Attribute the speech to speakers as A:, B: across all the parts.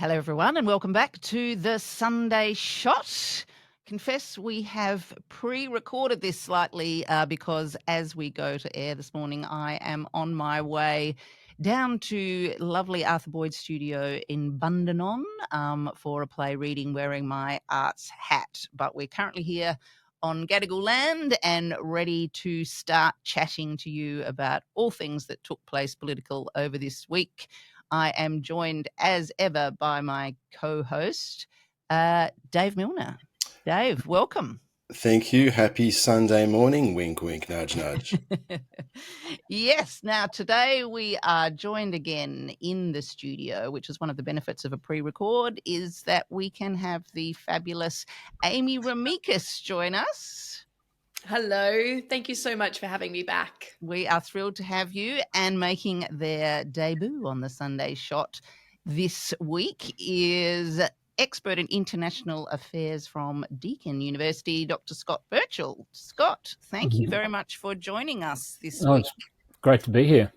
A: Hello, everyone, and welcome back to the Sunday Shot. Confess we have pre-recorded this slightly because as we go to air this morning, I am on my way down to lovely Arthur Boyd's studio in Bundanon for a play reading wearing my arts hat. But we're currently here on Gadigal land and ready to start chatting to you about all things that took place political over this week. I am joined as ever by my co-host, Dave Milner. Dave, welcome.
B: Thank you. Happy Sunday morning. Wink, wink, nudge, nudge.
A: Yes. Now, today we are joined again in the studio, which is one of the benefits of a pre-record, is that we can have the fabulous Amy Remekis join us.
C: Hello. Thank you so much for having me back.
A: We are thrilled to have you, and making their debut on the Sunday Shot this week is expert in international affairs from Deakin University, Dr. Scott Burchill. Scott, thank you very much for joining us this week.
D: It's great to be here.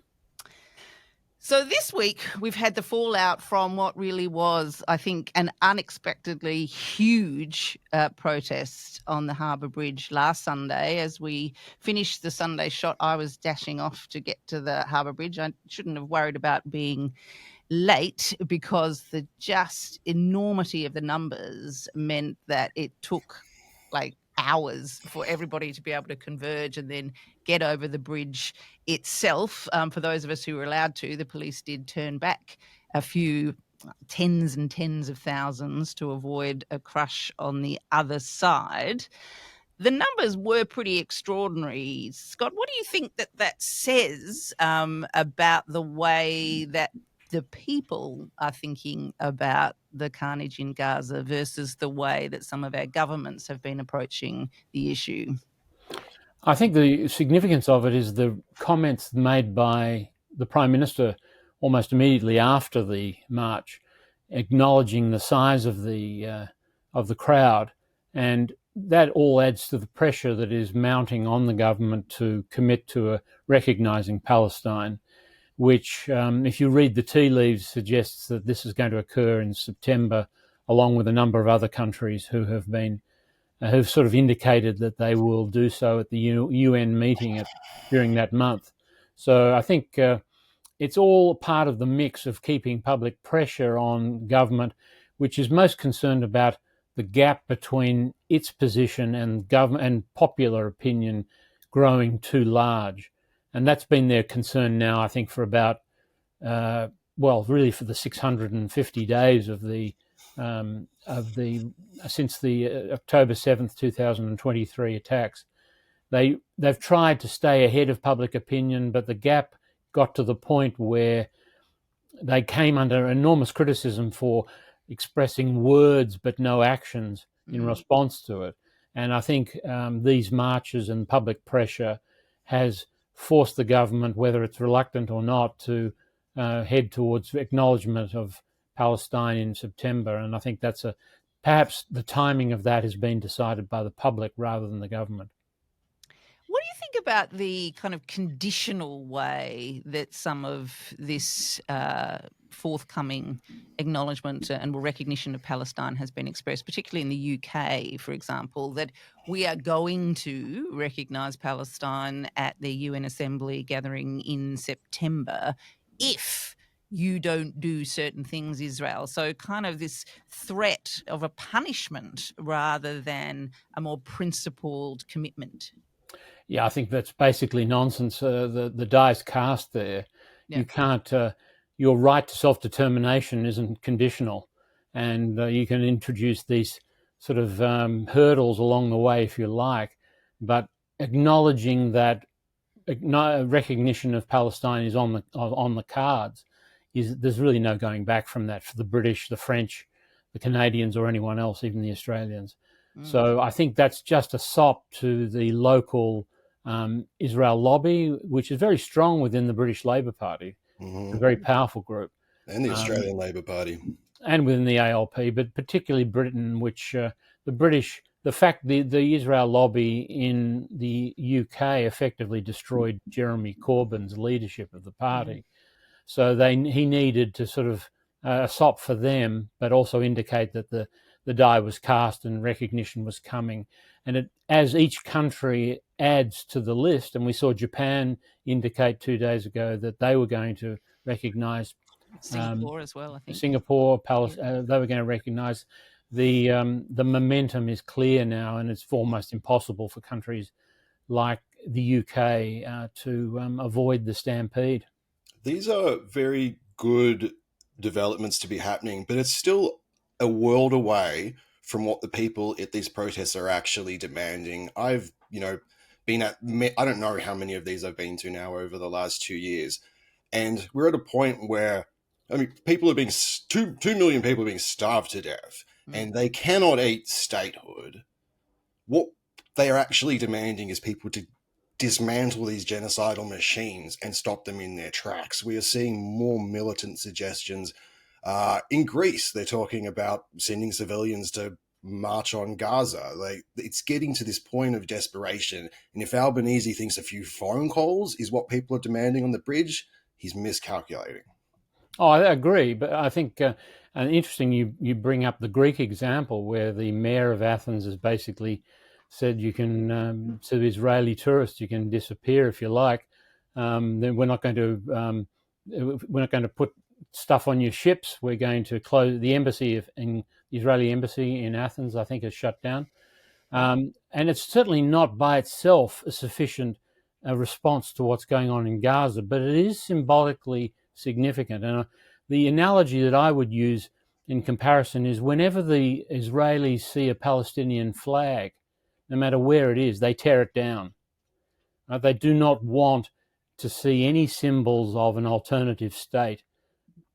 A: So this week we've had the fallout from what really was, I think, an unexpectedly huge protest on the Harbour Bridge last Sunday. As we finished the Sunday Shot, I was dashing off to get to the Harbour Bridge. I shouldn't have worried about being late because the just enormity of the numbers meant that it took like hours for everybody to be able to converge and then get over the bridge itself. For those of us who were allowed to, the police did turn back a few tens and tens of thousands to avoid a crush on the other side. The numbers were pretty extraordinary. Scott, what do you think that says about the way that the people are thinking about the carnage in Gaza versus the way that some of our governments have been approaching the issue?
D: I think the significance of it is the comments made by the Prime Minister almost immediately after the march, acknowledging the size of the crowd, and that all adds to the pressure that is mounting on the government to commit to recognising Palestine, which, if you read the tea leaves, suggests that this is going to occur in September, along with a number of other countries who have sort of indicated that they will do so at the UN meeting during that month. So I think it's all part of the mix of keeping public pressure on government, which is most concerned about the gap between its position and government and popular opinion growing too large. And that's been their concern now, I think, for about, really for the 650 days since the October 7th, 2023 attacks. They've tried to stay ahead of public opinion, but the gap got to the point where they came under enormous criticism for expressing words but no actions in response to it. And I think these marches and public pressure has forced the government, whether it's reluctant or not, to head towards acknowledgement of Palestine in September. And I think that's perhaps the timing of that has been decided by the public rather than the government.
A: What do you think about the kind of conditional way that some of this forthcoming acknowledgement and recognition of Palestine has been expressed, particularly in the UK, for example, that we are going to recognise Palestine at the UN Assembly gathering in September if you don't do certain things, Israel. So kind of this threat of a punishment rather than a more principled commitment.
D: Yeah, I think that's basically nonsense. The die's cast there. Yeah. You can't. Your right to self-determination isn't conditional, and you can introduce these sort of hurdles along the way if you like, but acknowledging that recognition of Palestine is on the cards. There's really no going back from that for the British, the French, the Canadians, or anyone else, even the Australians. So I think that's just a sop to the local Israel lobby, which is very strong within the British Labour Party, a very powerful group.
B: And the Australian Labour Party.
D: And within the ALP, but particularly Britain, which the Israel lobby in the UK effectively destroyed Jeremy Corbyn's leadership of the party. So he needed to sort of a sop for them, but also indicate that the die was cast and recognition was coming. And as each country adds to the list, and we saw Japan indicate 2 days ago that they were going to recognise
A: Singapore as well, I think.
D: Singapore, they were going to recognise the momentum is clear now, and it's almost impossible for countries like the UK to avoid the stampede.
B: These are very good developments to be happening, but it's still a world away from what the people at these protests are actually demanding. I've, been at, I don't know how many of these I've been to now over the last 2 years. And we're at a point where, people are being, 2 million people are being starved to death, and they cannot eat statehood. What they are actually demanding is people to dismantle these genocidal machines and stop them in their tracks. We are seeing more militant suggestions. In Greece, they're talking about sending civilians to march on Gaza. It's getting to this point of desperation. And if Albanese thinks a few phone calls is what people are demanding on the bridge, he's miscalculating.
D: Oh, I agree, but I think interesting you bring up the Greek example where the mayor of Athens has basically said you can, to Israeli tourists, you can disappear if you like. Then we're not going to put stuff on your ships. We're going to close the Israeli embassy in Athens, I think, is shut down. And it's certainly not by itself a sufficient response to what's going on in Gaza, but it is symbolically significant. And the analogy that I would use in comparison is whenever the Israelis see a Palestinian flag, no matter where it is, they tear it down. They do not want to see any symbols of an alternative state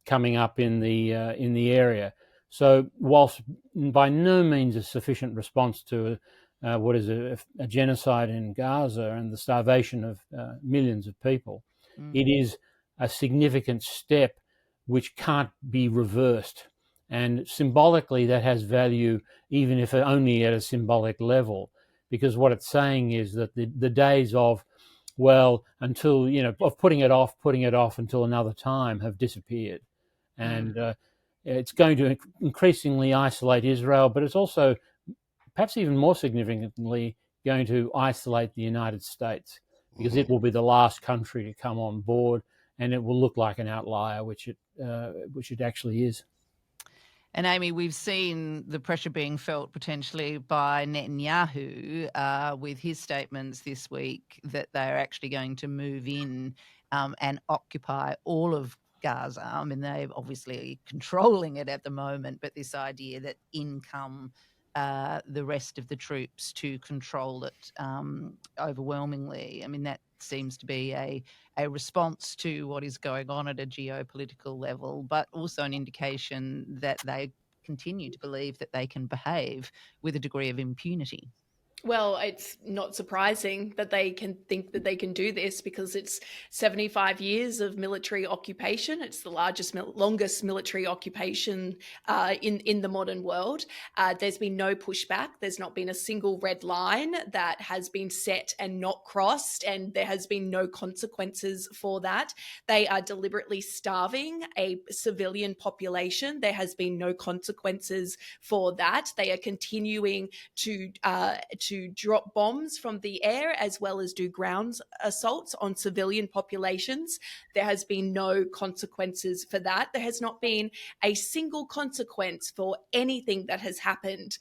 D: coming up in the area. So whilst by no means a sufficient response to what is a genocide in Gaza and the starvation of millions of people, it is a significant step which can't be reversed. And symbolically, that has value, even if only at a symbolic level, because what it's saying is that the days of, until, of putting it off until another time have disappeared. And it's going to increasingly isolate Israel, but it's also, perhaps even more significantly, going to isolate the United States, because it will be the last country to come on board, and it will look like an outlier, which it actually is.
A: And Amy, we've seen the pressure being felt potentially by Netanyahu with his statements this week that they are actually going to move in and occupy all of Gaza. I mean, they're obviously controlling it at the moment, but this idea that in come the rest of the troops to control it overwhelmingly. I mean, that seems to be a response to what is going on at a geopolitical level, but also an indication that they continue to believe that they can behave with a degree of impunity.
C: Well, it's not surprising that they can think that they can do this, because it's 75 years of military occupation. It's the longest military occupation in the modern world. There's been no pushback. There's not been a single red line that has been set and not crossed, and there has been no consequences for that. They are deliberately starving a civilian population. There has been no consequences for that. They are continuing to drop bombs from the air as well as do ground assaults on civilian populations. There has been no consequences for that. There has not been a single consequence for anything that has happened,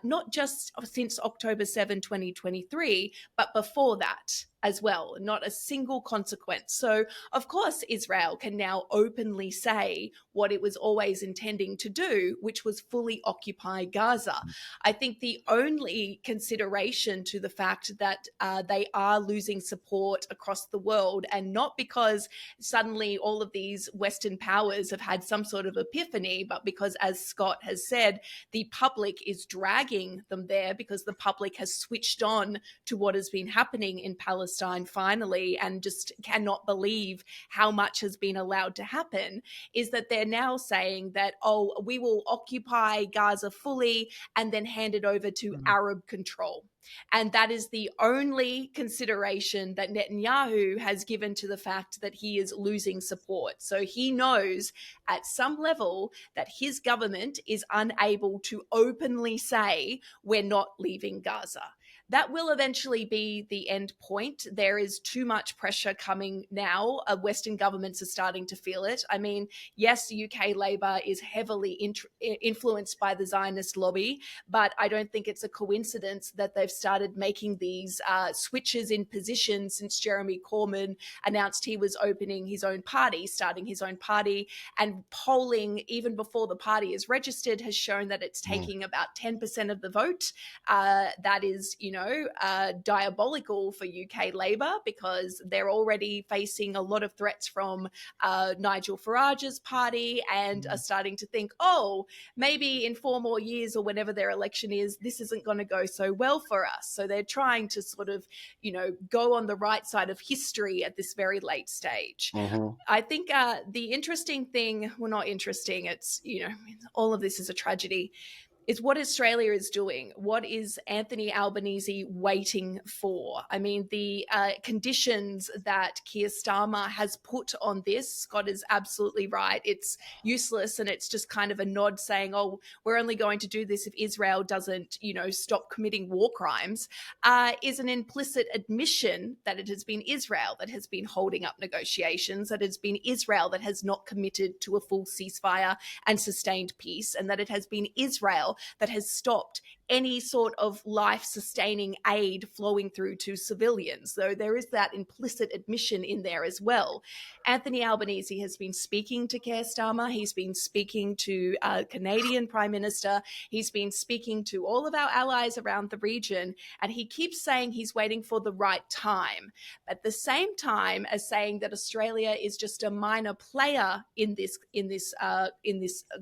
C: not just since October 7, 2023, but before that as well. Not a single consequence. So, of course, Israel can now openly say what it was always intending to do, which was fully occupy Gaza. I think the only consideration to the fact that they are losing support across the world, and not because suddenly all of these Western powers have had some sort of epiphany, but because, as Scott has said, the public is dragging them there, because the public has switched on to what has been happening in Palestine Palestine finally, and just cannot believe how much has been allowed to happen, is that they're now saying that, oh, we will occupy Gaza fully and then hand it over to Arab control. And that is the only consideration that Netanyahu has given to the fact that he is losing support. So he knows at some level that his government is unable to openly say, we're not leaving Gaza. That will eventually be the end point. There is too much pressure coming now. Western governments are starting to feel it. I mean, yes, UK Labour is heavily influenced by the Zionist lobby, but I don't think it's a coincidence that they've started making these switches in position since Jeremy Corbyn announced he was opening his own party, starting his own party, and polling even before the party is registered has shown that it's taking about 10% of the vote. That is, diabolical for UK Labour, because they're already facing a lot of threats from Nigel Farage's party and are starting to think, oh, maybe in 4 more years or whenever their election is, this isn't going to go so well for us. So they're trying to sort of, go on the right side of history at this very late stage. I think the interesting thing, well, not interesting, it's, all of this is a tragedy, is what Australia is doing. What is Anthony Albanese waiting for? I mean, the conditions that Keir Starmer has put on this, Scott is absolutely right. It's useless, and it's just kind of a nod saying, oh, we're only going to do this if Israel doesn't, stop committing war crimes, is an implicit admission that it has been Israel that has been holding up negotiations, that it's been Israel that has not committed to a full ceasefire and sustained peace, and that it has been Israel that has stopped any sort of life-sustaining aid flowing through to civilians, though there is that implicit admission in there as well. Anthony Albanese has been speaking to Keir Starmer. He's been speaking to Canadian Prime Minister. He's been speaking to all of our allies around the region, and he keeps saying he's waiting for the right time. At the same time as saying that Australia is just a minor player in this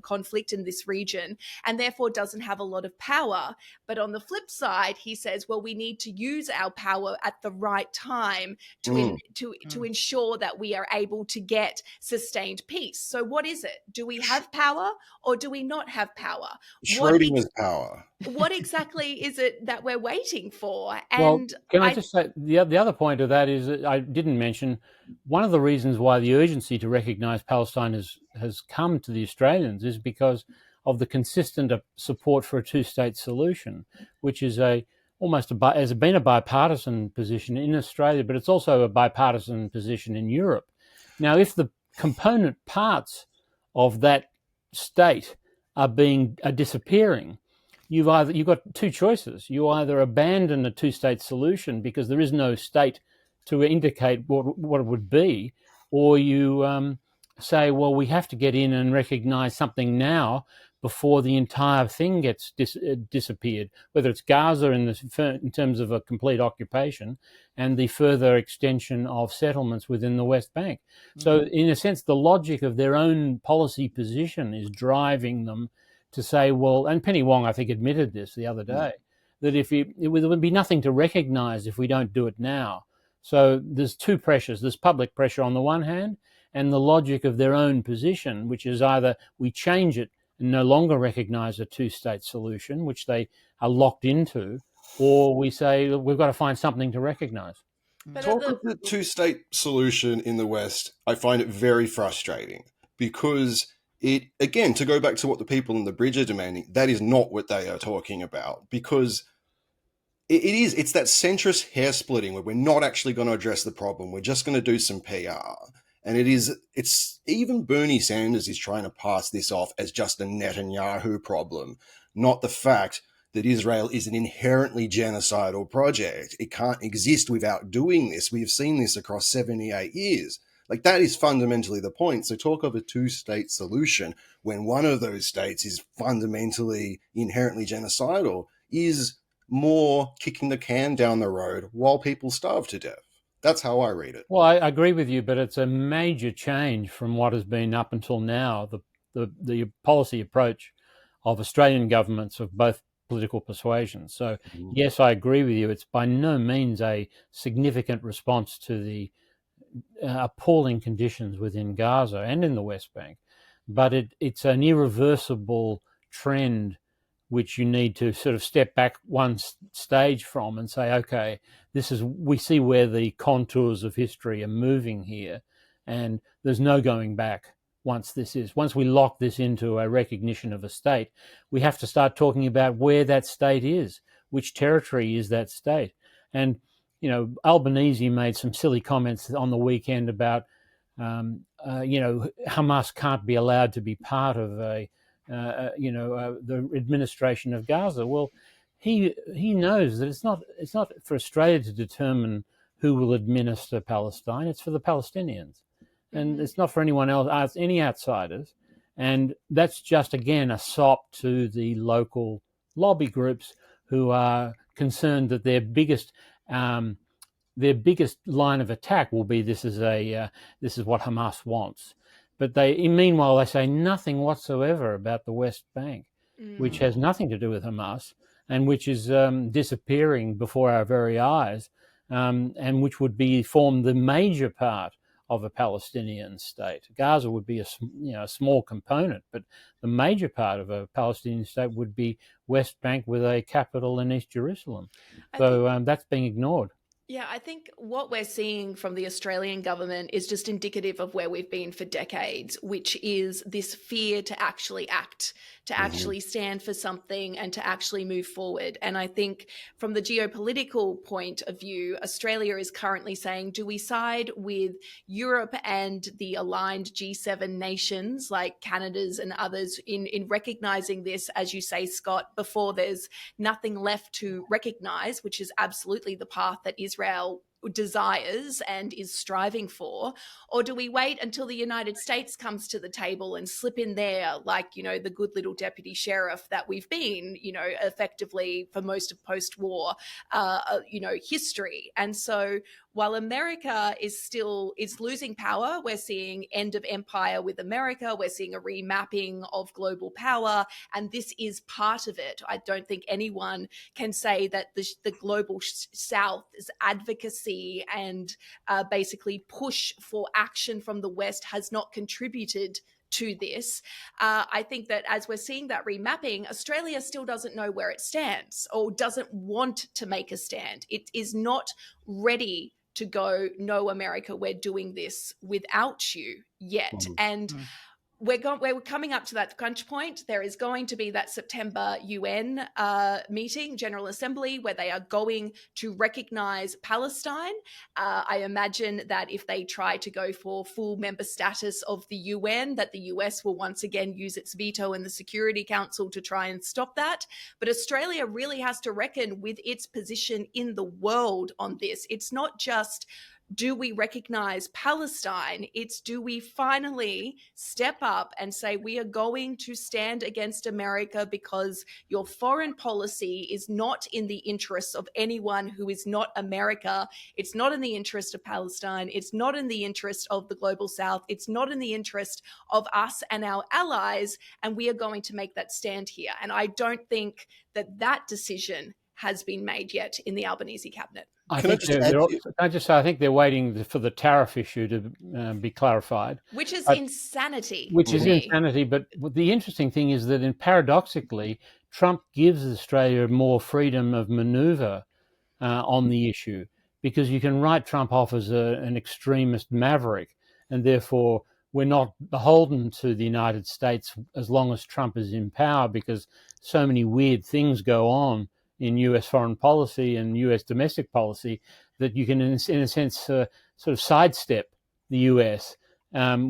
C: conflict in this region, and therefore doesn't have a lot of power. But on the flip side, he says, well, we need to use our power at the right time to ensure that we are able to get sustained peace. So what is it? Do we have power or do we not have power?
B: Schrodinger's power.
C: What exactly is it that we're waiting for?
D: And well, can I just say, the other point of that is that I didn't mention, one of the reasons why the urgency to recognise Palestine has come to the Australians is because of the consistent support for a two-state solution, which is has been a bipartisan position in Australia, but it's also a bipartisan position in Europe. Now, if the component parts of that state are disappearing, you've got two choices. You either abandon a two-state solution because there is no state to indicate what it would be, or you say, well, we have to get in and recognise something now before the entire thing gets disappeared, whether it's Gaza in terms of a complete occupation and the further extension of settlements within the West Bank. So in a sense, the logic of their own policy position is driving them to say, well, and Penny Wong, I think, admitted this the other day, that there would be nothing to recognise if we don't do it now. So there's two pressures. There's public pressure on the one hand, and the logic of their own position, which is either we change it and no longer recognise a two-state solution, which they are locked into, or we say we've got to find something to recognise.
B: Talk of the two-state solution in the West, I find it very frustrating because it, again, to go back to what the people in the bridge are demanding, that is not what they are talking about, because it's that centrist hair splitting where we're not actually going to address the problem. We're just going to do some PR. And it's even Bernie Sanders is trying to pass this off as just a Netanyahu problem, not the fact that Israel is an inherently genocidal project. It can't exist without doing this. We have seen this across 78 years. Like, that is fundamentally the point. So talk of a two-state solution when one of those states is fundamentally inherently genocidal is more kicking the can down the road while people starve to death. That's how I read it.
D: Well, I agree with you, but it's a major change from what has been up until now, the policy approach of Australian governments, of both political persuasion. So, yes, I agree with you. It's by no means a significant response to the appalling conditions within Gaza and in the West Bank, but it's an irreversible trend which you need to sort of step back one stage from and say, okay, we see where the contours of history are moving here, and there's no going back. Once we lock this into a recognition of a state, we have to start talking about where that state is, which territory is that state. And, Albanese made some silly comments on the weekend about, Hamas can't be allowed to be part of the administration of Gaza. Well, he knows that it's not for Australia to determine who will administer Palestine. It's for the Palestinians. And it's not for anyone else, any outsiders. And that's just, again, a sop to the local lobby groups who are concerned that their biggest line of attack will be this is what Hamas wants. But meanwhile, they say nothing whatsoever about the West Bank, which has nothing to do with Hamas and which is disappearing before our very eyes, and which would form the major part of a Palestinian state. Gaza would be a small component, but the major part of a Palestinian state would be West Bank with a capital in East Jerusalem. So that's being ignored.
C: Yeah, I think what we're seeing from the Australian government is just indicative of where we've been for decades, which is this fear to actually act, to actually stand for something and to actually move forward. And I think from the geopolitical point of view, Australia is currently saying, do we side with Europe and the aligned G7 nations like Canada's and others in recognizing this, as you say, Scott, before there's nothing left to recognize, which is absolutely the path that Israel desires and is striving for? Or do we wait until the United States comes to the table and slip in there like, the good little deputy sheriff that we've been, effectively for most of post-war, history? And so while America is losing power, we're seeing end of empire with America, we're seeing a remapping of global power, and this is part of it. I don't think anyone can say that the global South's advocacy and basically push for action from the West has not contributed to this. I think that as we're seeing that remapping, Australia still doesn't know where it stands or doesn't want to make a stand. It is not ready to go, no, America, we're doing this without you yet. And we're coming up to that crunch point. There is going to be that September UN meeting, General Assembly, where they are going to recognize Palestine. I imagine that if they try to go for full member status of the UN, that the US will once again use its veto in the Security Council to try and stop that. But Australia really has to reckon with its position in the world on this. It's not just, do we recognize Palestine? It's, do we finally step up and say we are going to stand against America because your foreign policy is not in the interests of anyone who is not America. It's not in the interest of Palestine. It's not in the interest of the global South. It's not in the interest of us and our allies. And we are going to make that stand here. And I don't think that decision has been made yet in the Albanese cabinet.
D: I think they're waiting for the tariff issue to be clarified,
C: which is insanity.
D: But the interesting thing is that, paradoxically, Trump gives Australia more freedom of manoeuvre on the issue, because you can write Trump off as an extremist maverick, and therefore we're not beholden to the United States as long as Trump is in power, because so many weird things go on in US foreign policy and US domestic policy that you can, in a sense, sort of sidestep the US,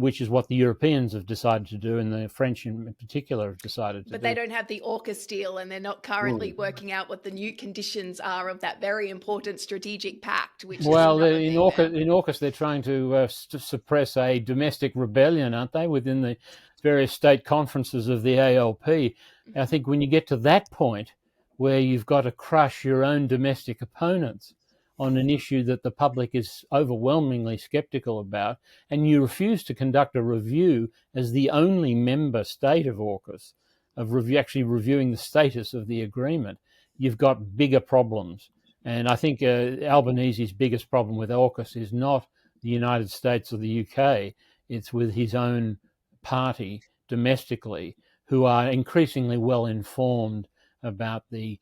D: which is what the Europeans have decided to do, and the French in particular have decided to do.
C: But they don't have the AUKUS deal, and they're not currently working out what the new conditions are of that very important strategic pact. Which in
D: AUKUS they're trying to suppress a domestic rebellion, aren't they, within the various state conferences of the ALP? I think when you get to that point, where you've got to crush your own domestic opponents on an issue that the public is overwhelmingly skeptical about, and you refuse to conduct a review as the only member state of AUKUS, actually reviewing the status of the agreement, you've got bigger problems. And I think Albanese's biggest problem with AUKUS is not the United States or the UK, it's with his own party domestically, who are increasingly well informed about the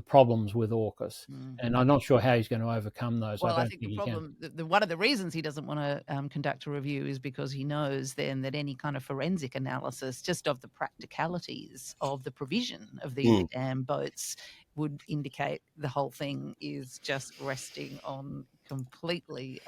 D: problems with AUKUS. And I'm not sure how he's going to overcome those.
A: Well, I
D: don't
A: think
D: think
A: the
D: he
A: problem, one of the reasons he doesn't want to conduct a review is because he knows then that any kind of forensic analysis just of the practicalities of the provision of these damn boats would indicate the whole thing is just resting on completely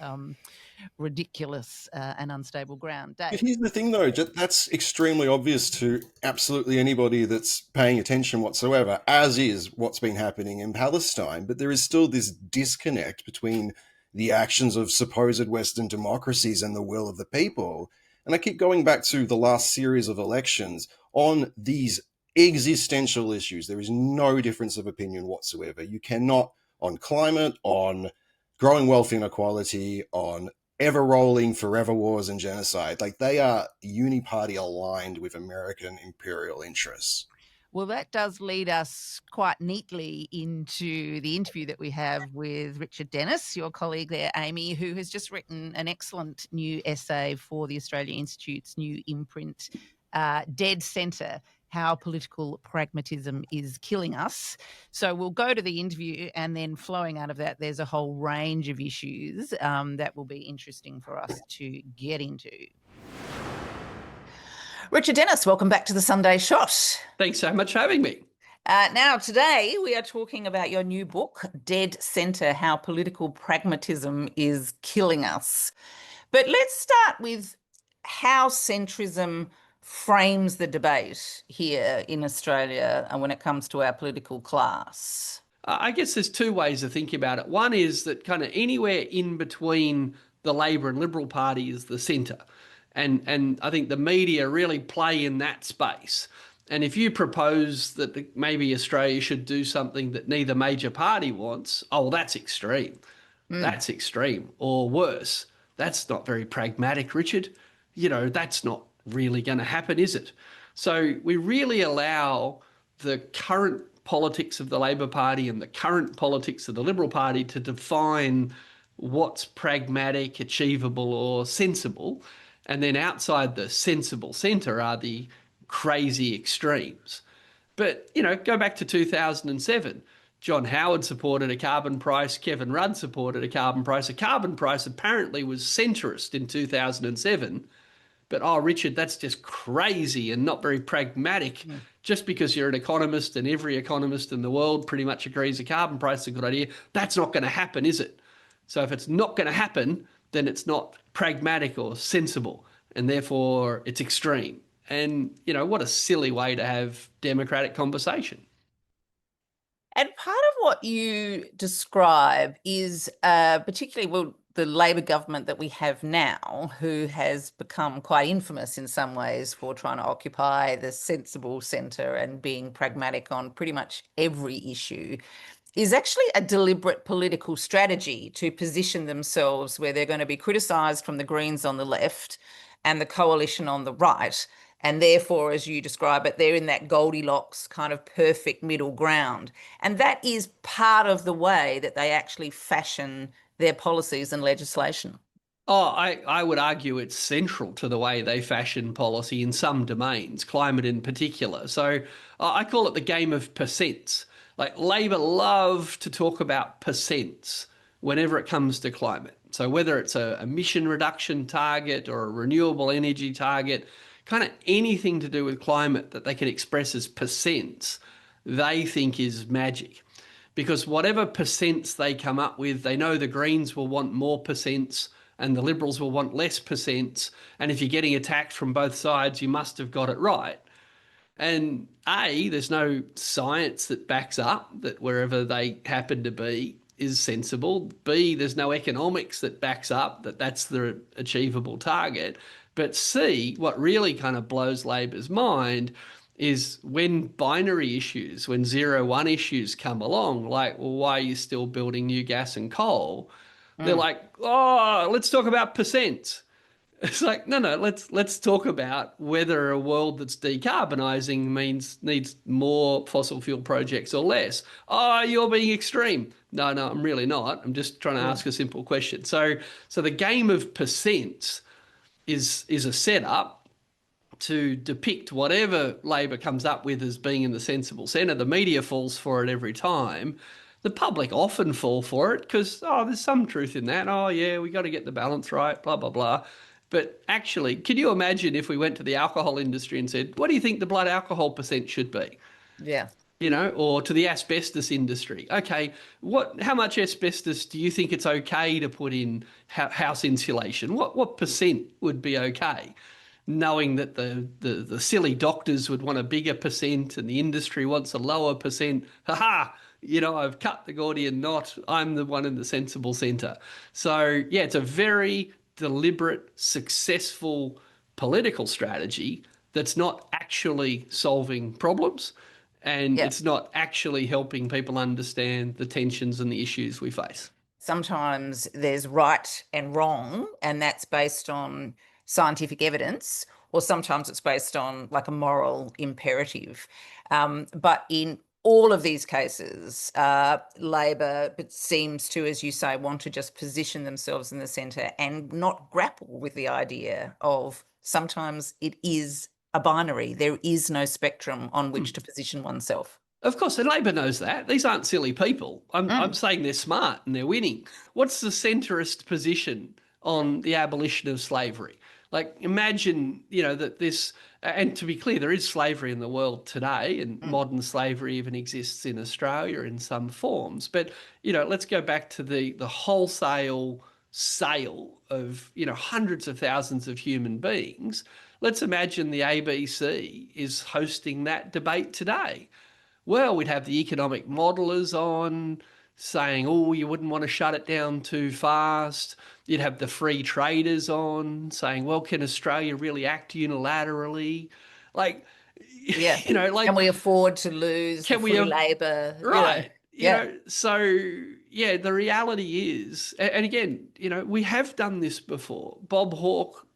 A: ridiculous and unstable ground. Dave?
B: But here's the thing, though, that's extremely obvious to absolutely anybody that's paying attention whatsoever, as is what's been happening in Palestine. But there is still this disconnect between the actions of supposed Western democracies and the will of the people. And I keep going back to the last series of elections on these existential issues. There is no difference of opinion whatsoever. You cannot, on climate, on growing wealth inequality, on ever-rolling forever wars and genocide, like they are uniparty aligned with American imperial interests.
A: Well, that does lead us quite neatly into the interview that we have with Richard Dennis, your colleague there, Amy, who has just written an excellent new essay for the Australia Institute's new imprint, Dead Centre, How Political Pragmatism is Killing Us. So we'll go to the interview, and then flowing out of that, there's a whole range of issues that will be interesting for us to get into. Richard Dennis, welcome back to the Sunday Shot.
E: Thanks so much for having me.
A: Now, today we are talking about your new book, Dead Centre, How Political Pragmatism is Killing Us. But let's start with how centrism frames the debate here in Australia and when it comes to our political class.
E: I guess there's two ways of thinking about it. One is that kind of anywhere in between the Labor and Liberal Party is the centre. And I think the media really play in that space. And if you propose that maybe Australia should do something that neither major party wants, oh, well, that's extreme. That's extreme. Or worse, that's not very pragmatic, Richard. You know, that's not really going to happen, is it? So we really allow the current politics of the Labor Party and the current politics of the Liberal Party to define what's pragmatic, achievable, or sensible. And then outside the sensible centre are the crazy extremes. But, you know, go back to 2007. John Howard supported a carbon price. Kevin Rudd supported a carbon price. A carbon price apparently was centrist in 2007. But, oh, Richard, that's just crazy and not very pragmatic. Just because you're an economist and every economist in the world pretty much agrees a carbon price is a good idea, that's not going to happen, is it? So if it's not going to happen, then it's not pragmatic or sensible, and therefore it's extreme. And, you know, what a silly way to have democratic conversation.
A: And part of what you describe is particularly the Labor government that we have now, who has become quite infamous in some ways for trying to occupy the sensible centre and being pragmatic on pretty much every issue, is actually a deliberate political strategy to position themselves where they're going to be criticised from the Greens on the left and the coalition on the right. And therefore, as you describe it, they're in that Goldilocks kind of perfect middle ground. And that is part of the way that they actually fashion their policies and legislation.
E: Oh, I would argue it's central to the way they fashion policy in some domains, climate in particular. So I call it the game of percents. Like Labor love to talk about percents whenever it comes to climate. So whether it's a emission reduction target or a renewable energy target, kind of anything to do with climate that they can express as percents, they think is magic. Because whatever percents they come up with, they know the Greens will want more percents and the Liberals will want less percents. And if you're getting attacked from both sides, you must have got it right. And A, there's no science that backs up that wherever they happen to be is sensible. B, there's no economics that backs up that that's the achievable target. But C, what really kind of blows Labor's mind is when binary issues, when 0-1 issues come along, like, well, why are you still building new gas and coal? They're like, oh, let's talk about percents. It's like, no, let's talk about whether a world that's decarbonising needs more fossil fuel projects or less. Oh, you're being extreme. No, I'm really not. I'm just trying to ask a simple question. So the game of percents is a setup to depict whatever Labor comes up with as being in the sensible centre. The media falls for it every time. The public often fall for it because, there's some truth in that. Oh, yeah, we got to get the balance right, blah, blah, blah. But actually, can you imagine if we went to the alcohol industry and said, what do you think the blood alcohol percent should be?
A: Yeah.
E: Or to the asbestos industry. Okay, how much asbestos do you think it's okay to put in house insulation? What percent would be okay? Knowing that the silly doctors would want a bigger percent and the industry wants a lower percent. I've cut the Gordian knot. I'm the one in the sensible centre. So, yeah, it's a very deliberate, successful political strategy that's not actually solving problems, and it's not actually helping people understand the tensions and the issues we face.
A: Sometimes there's right and wrong, and that's based on scientific evidence, or sometimes it's based on like a moral imperative. But in all of these cases, Labor seems to, as you say, want to just position themselves in the centre and not grapple with the idea of sometimes it is a binary. There is no spectrum on which to position oneself.
E: Of course, and Labor knows that. These aren't silly people. I'm saying they're smart and they're winning. What's the centrist position on the abolition of slavery? Like, imagine, that this, and to be clear, there is slavery in the world today, and modern slavery even exists in Australia in some forms. But, let's go back to the wholesale sale of, hundreds of thousands of human beings. Let's imagine the ABC is hosting that debate today. Well, we'd have the economic modelers on saying, you wouldn't want to shut it down too fast. You'd have the free traders on saying, well, can Australia really act unilaterally?
A: Can we afford to lose free labour?
E: Right. So, the reality is, and again, we have done this before. Bob Hawke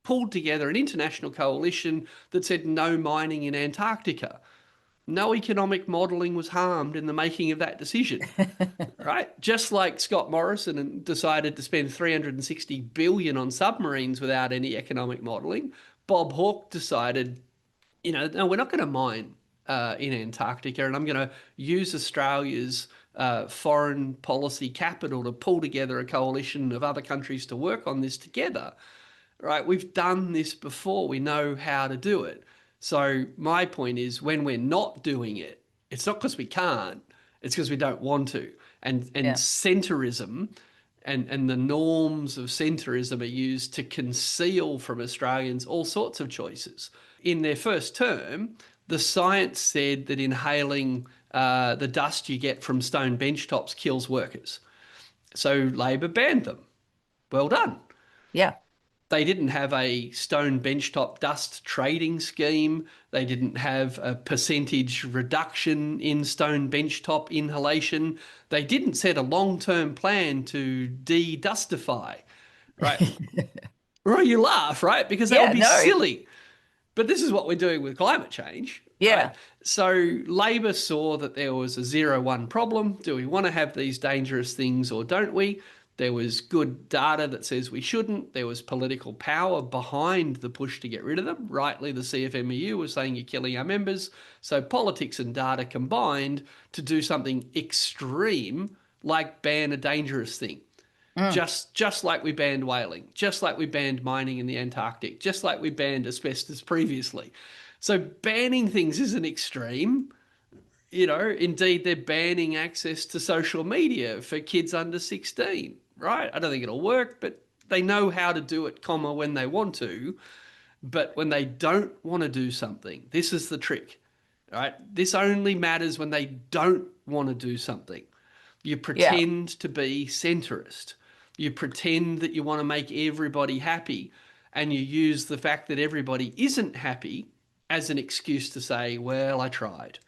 E: pulled together an international coalition that said no mining in Antarctica. No economic modelling was harmed in the making of that decision, right? Just like Scott Morrison decided to spend $360 billion on submarines without any economic modelling, Bob Hawke decided, no, we're not going to mine in Antarctica, and I'm going to use Australia's foreign policy capital to pull together a coalition of other countries to work on this together, right? We've done this before. We know how to do it. So my point is, when we're not doing it, it's not because we can't, it's because we don't want to. And centrism and the norms of centrism are used to conceal from Australians all sorts of choices. In their first term, the science said that inhaling the dust you get from stone bench tops kills workers. So Labor banned them. Well done.
A: Yeah.
E: They didn't have a stone benchtop dust trading scheme. They didn't have a percentage reduction in stone benchtop inhalation. They didn't set a long-term plan to de-dustify, right? Well, you laugh, right? Because that would be silly. But this is what we're doing with climate change.
A: Yeah.
E: Right? So Labor saw that there was a 0-1 problem. Do we want to have these dangerous things or don't we? There was good data that says we shouldn't. There was political power behind the push to get rid of them. Rightly, the CFMEU was saying you're killing our members. So politics and data combined to do something extreme like ban a dangerous thing. Just like we banned whaling, just like we banned mining in the Antarctic, just like we banned asbestos previously. So banning things isn't extreme. Indeed, they're banning access to social media for kids under 16, right? I don't think it'll work, but they know how to do it, when they want to. But when they don't want to do something, this is the trick, right? This only matters when they don't want to do something. You pretend to be centrist. You pretend that you want to make everybody happy, and you use the fact that everybody isn't happy as an excuse to say, well, I tried.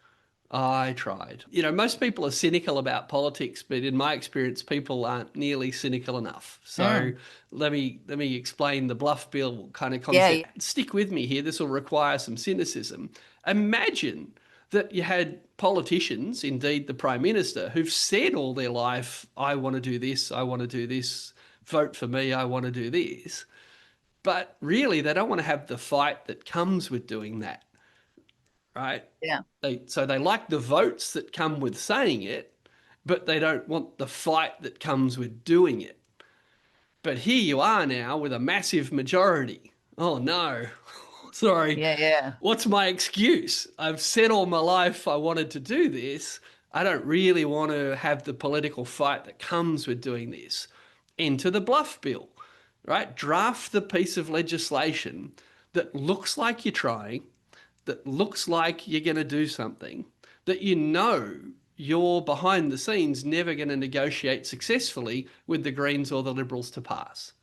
E: I tried. You know, most people are cynical about politics, but in my experience, people aren't nearly cynical enough. So let me explain the bluff bill kind of concept.
A: Yeah.
E: Stick with me here. This will require some cynicism. Imagine that you had politicians, indeed the Prime Minister, who've said all their life, I want to do this, I want to do this, vote for me, I want to do this. But really, they don't want to have the fight that comes with doing that, right?
A: Yeah.
E: So they like the votes that come with saying it, but they don't want the fight that comes with doing it. But here you are now with a massive majority. Oh no, sorry.
A: Yeah.
E: What's my excuse? I've said all my life I wanted to do this. I don't really want to have the political fight that comes with doing this. Enter the bluff bill, right? Draft the piece of legislation that looks like you're trying, that looks like you're going to do something, that you know you're behind the scenes never going to negotiate successfully with the Greens or the Liberals to pass.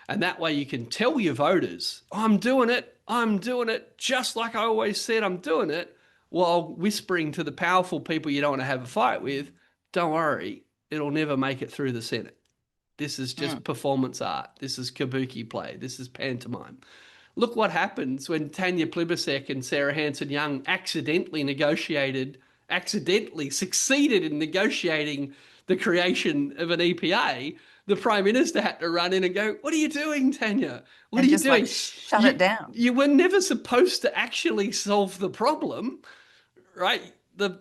E: And that way you can tell your voters, I'm doing it just like I always said I'm doing it, while whispering to the powerful people you don't want to have a fight with, don't worry, it'll never make it through the Senate. This is just performance art. This is kabuki play. This is pantomime. Look what happens when Tanya Plibersek and Sarah Hanson-Young accidentally succeeded in negotiating the creation of an EPA. The Prime Minister had to run in and go, what are you doing, Tanya? What are you doing?
A: Like, shut it down.
E: You were never supposed to actually solve the problem, right?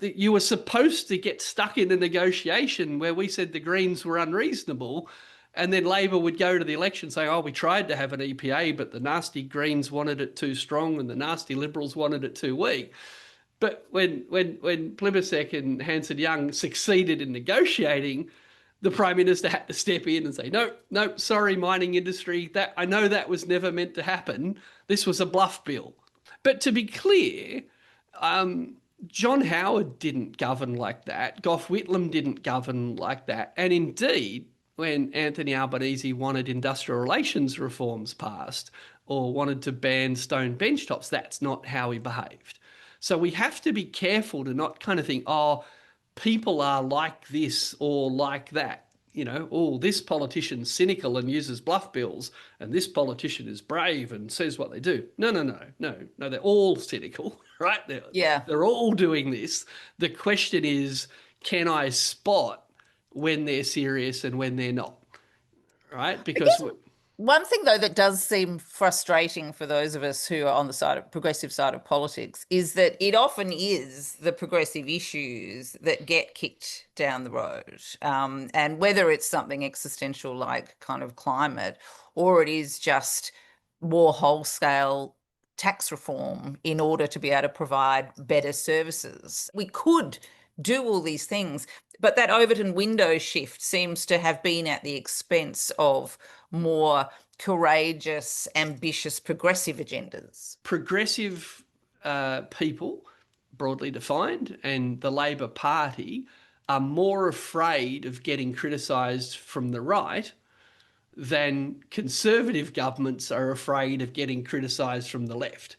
E: You were supposed to get stuck in a negotiation where we said the Greens were unreasonable, and then Labor would go to the election saying, oh, we tried to have an EPA, but the nasty Greens wanted it too strong and the nasty Liberals wanted it too weak. But when Plibersek and Hanson-Young succeeded in negotiating, the Prime Minister had to step in and say, no, sorry, mining industry, that I know that was never meant to happen. This was a bluff bill. But to be clear, John Howard didn't govern like that. Gough Whitlam didn't govern like that. And indeed, when Anthony Albanese wanted industrial relations reforms passed or wanted to ban stone benchtops, that's not how he behaved. So we have to be careful to not kind of think, oh, people are like this or like that. You know, oh, this politician's cynical and uses bluff bills, and this politician is brave and says what they do. No, they're all cynical, right? They're all doing this. The question is, can I spot when they're serious and when they're not, right? Because
A: one thing, though, that does seem frustrating for those of us who are on the progressive side of politics is that it often is the progressive issues that get kicked down the road. And whether it's something existential like kind of climate, or it is just more wholesale tax reform in order to be able to provide better services. We could do all these things, but that Overton window shift seems to have been at the expense of more courageous, ambitious, progressive agendas.
E: Progressive people, broadly defined, and the Labor Party are more afraid of getting criticised from the right than conservative governments are afraid of getting criticised from the left.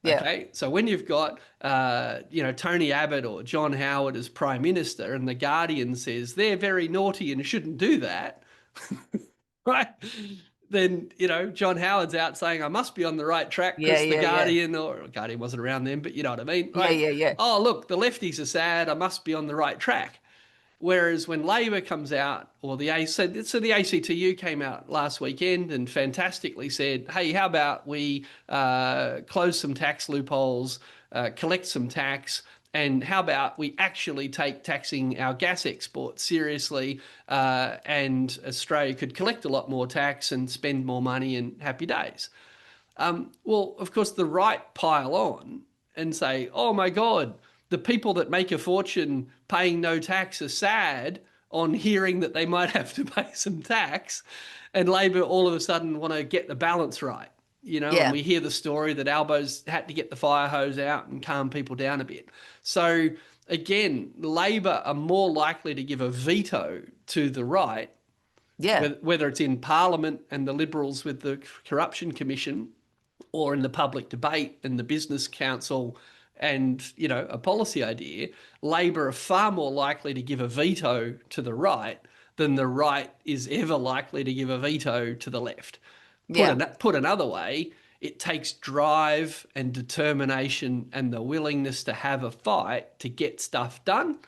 A: Yeah.
E: Okay, so when you've got, Tony Abbott or John Howard as Prime Minister and The Guardian says they're very naughty and shouldn't do that, right? Then, John Howard's out saying, I must be on the right track because The Guardian, or Guardian wasn't around then, but you know what I mean? Like,
A: Yeah.
E: Oh, look, the lefties are sad. I must be on the right track. Whereas when Labor comes out, or the ACTU came out last weekend and fantastically said, hey, how about we close some tax loopholes, collect some tax, and how about we actually take taxing our gas exports seriously, and Australia could collect a lot more tax and spend more money and happy days. Well, of course, the right pile on and say, oh my God, the people that make a fortune paying no tax are sad on hearing that they might have to pay some tax, and Labor all of a sudden want to get the balance right, and we hear the story that Albo's had to get the fire hose out and calm people down a bit. So again, Labor are more likely to give a veto to the right, whether it's in Parliament and the Liberals with the Corruption Commission, or in the public debate and the Business Council and, a policy idea, Labor are far more likely to give a veto to the right than the right is ever likely to give a veto to the left. Put another way, it takes drive and determination and the willingness to have a fight to get stuff done.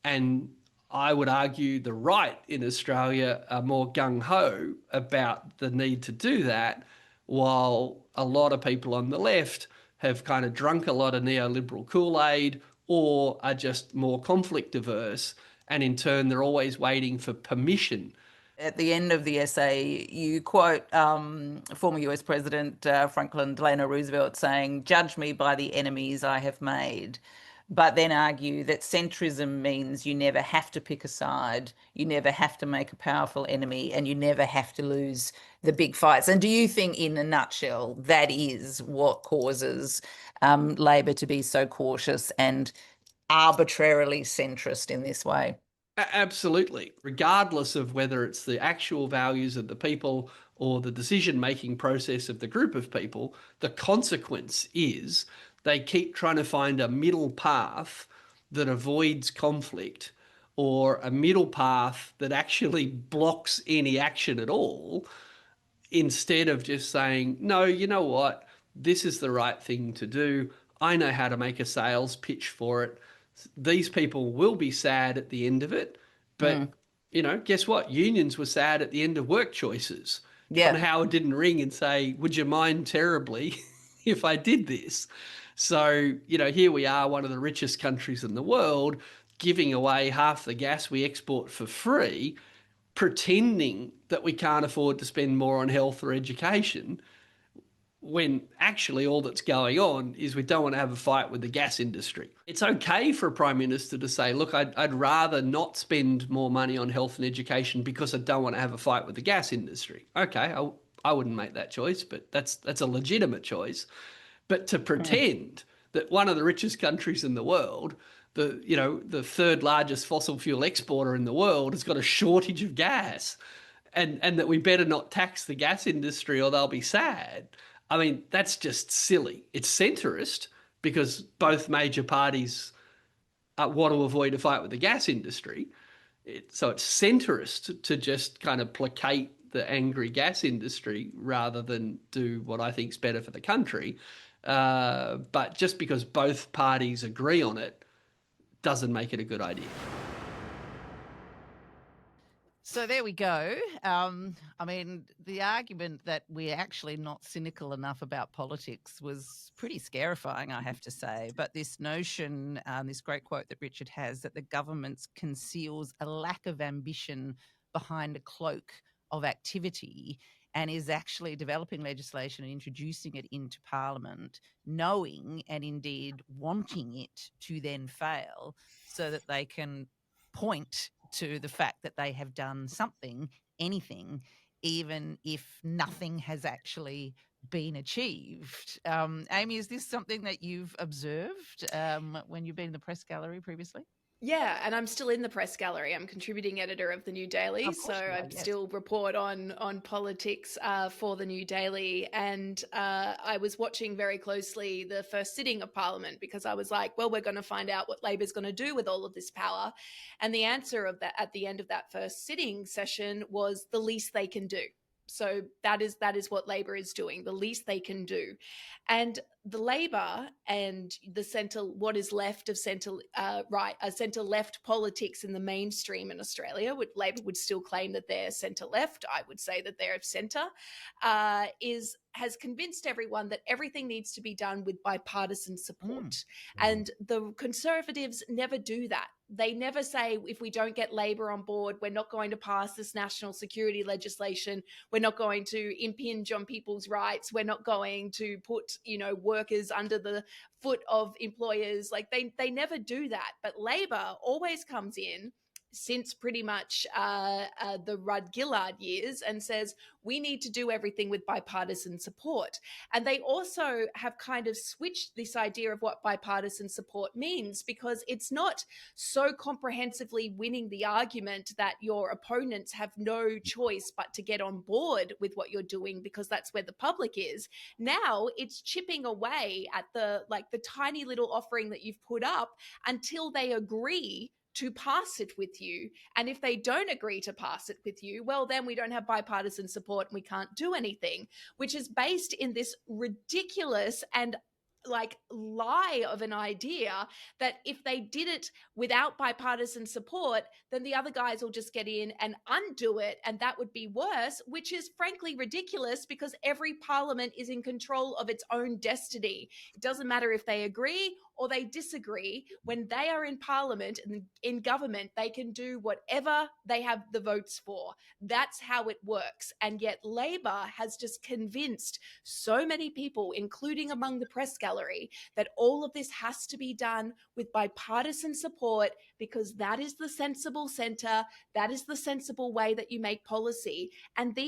E: And I would argue the right in Australia are more gung-ho about the need to do that, while a lot of people on the left have kind of drunk a lot of neoliberal Kool-Aid or are just more conflict averse. And in turn, they're always waiting for permission.
A: At the end of the essay, you quote former US President Franklin Delano Roosevelt saying, "Judge me by the enemies I have made," but then argue that centrism means you never have to pick a side, you never have to make a powerful enemy, and you never have to lose the big fights. And do you think, in a nutshell, that is what causes Labor to be so cautious and arbitrarily centrist in this way?
E: Absolutely. Regardless of whether it's the actual values of the people or the decision-making process of the group of people, the consequence is they keep trying to find a middle path that avoids conflict, or a middle path that actually blocks any action at all, instead of just saying, no, you know what, this is the right thing to do. I know how to make a sales pitch for it. These people will be sad at the end of it, but guess what? Unions were sad at the end of work choices. John Howard didn't ring and say, would you mind terribly if I did this? So, here we are, one of the richest countries in the world, giving away half the gas we export for free, pretending that we can't afford to spend more on health or education, when actually all that's going on is we don't want to have a fight with the gas industry. It's okay for a Prime Minister to say, look, I'd rather not spend more money on health and education because I don't want to have a fight with the gas industry. Okay, I wouldn't make that choice, but that's a legitimate choice. But to pretend that one of the richest countries in the world, the third largest fossil fuel exporter in the world, has got a shortage of gas, and that we better not tax the gas industry or they'll be sad. I mean, that's just silly. It's centrist because both major parties want to avoid a fight with the gas industry. So it's centrist to just kind of placate the angry gas industry rather than do what I think is better for the country. But just because both parties agree on it doesn't make it a good idea.
A: So there we go. I mean, the argument that we're actually not cynical enough about politics was pretty scarifying, I have to say. But this notion, this great quote that Richard has, that the government conceals a lack of ambition behind a cloak of activity and is actually developing legislation and introducing it into Parliament, knowing and indeed wanting it to then fail so that they can point to the fact that they have done something, anything, even if nothing has actually been achieved. Amy, is this something that you've observed when you've been in the press gallery previously?
C: Yeah, and I'm still in the press gallery. I'm contributing editor of the New Daily, so I still report on politics for the New Daily. And I was watching very closely the first sitting of Parliament because I was like, well, we're going to find out what Labor's going to do with all of this power. And the answer of that at the end of that first sitting session was the least they can do. So that is what Labor is doing, the least they can do. And the Labor and the centre, what is left of centre left politics in the mainstream in Australia, which Labor would still claim that they're centre left, I would say that they're centre, has convinced everyone that everything needs to be done with bipartisan support. And the Conservatives never do that. They never say, if we don't get Labor on board, we're not going to pass this national security legislation. We're not going to impinge on people's rights. We're not going to put, workers under the foot of employers. Like they never do that. But Labor always comes in since pretty much the Rudd-Gillard years, and says we need to do everything with bipartisan support. And they also have kind of switched this idea of what bipartisan support means, because it's not so comprehensively winning the argument that your opponents have no choice but to get on board with what you're doing because that's where the public is. Now it's chipping away at the tiny little offering that you've put up until they agree to pass it with you. And if they don't agree to pass it with you, well, then we don't have bipartisan support and we can't do anything, which is based in this ridiculous and lie of an idea that if they did it without bipartisan support, then the other guys will just get in and undo it, and that would be worse, which is frankly ridiculous because every parliament is in control of its own destiny. It doesn't matter if they agree or they disagree. When they are in parliament and in government, they can do whatever they have the votes for. That's how it works. And yet Labor has just convinced so many people, including among the press gallery, that all of this has to be done with bipartisan support because that is the sensible center. That is the sensible way that you make policy. And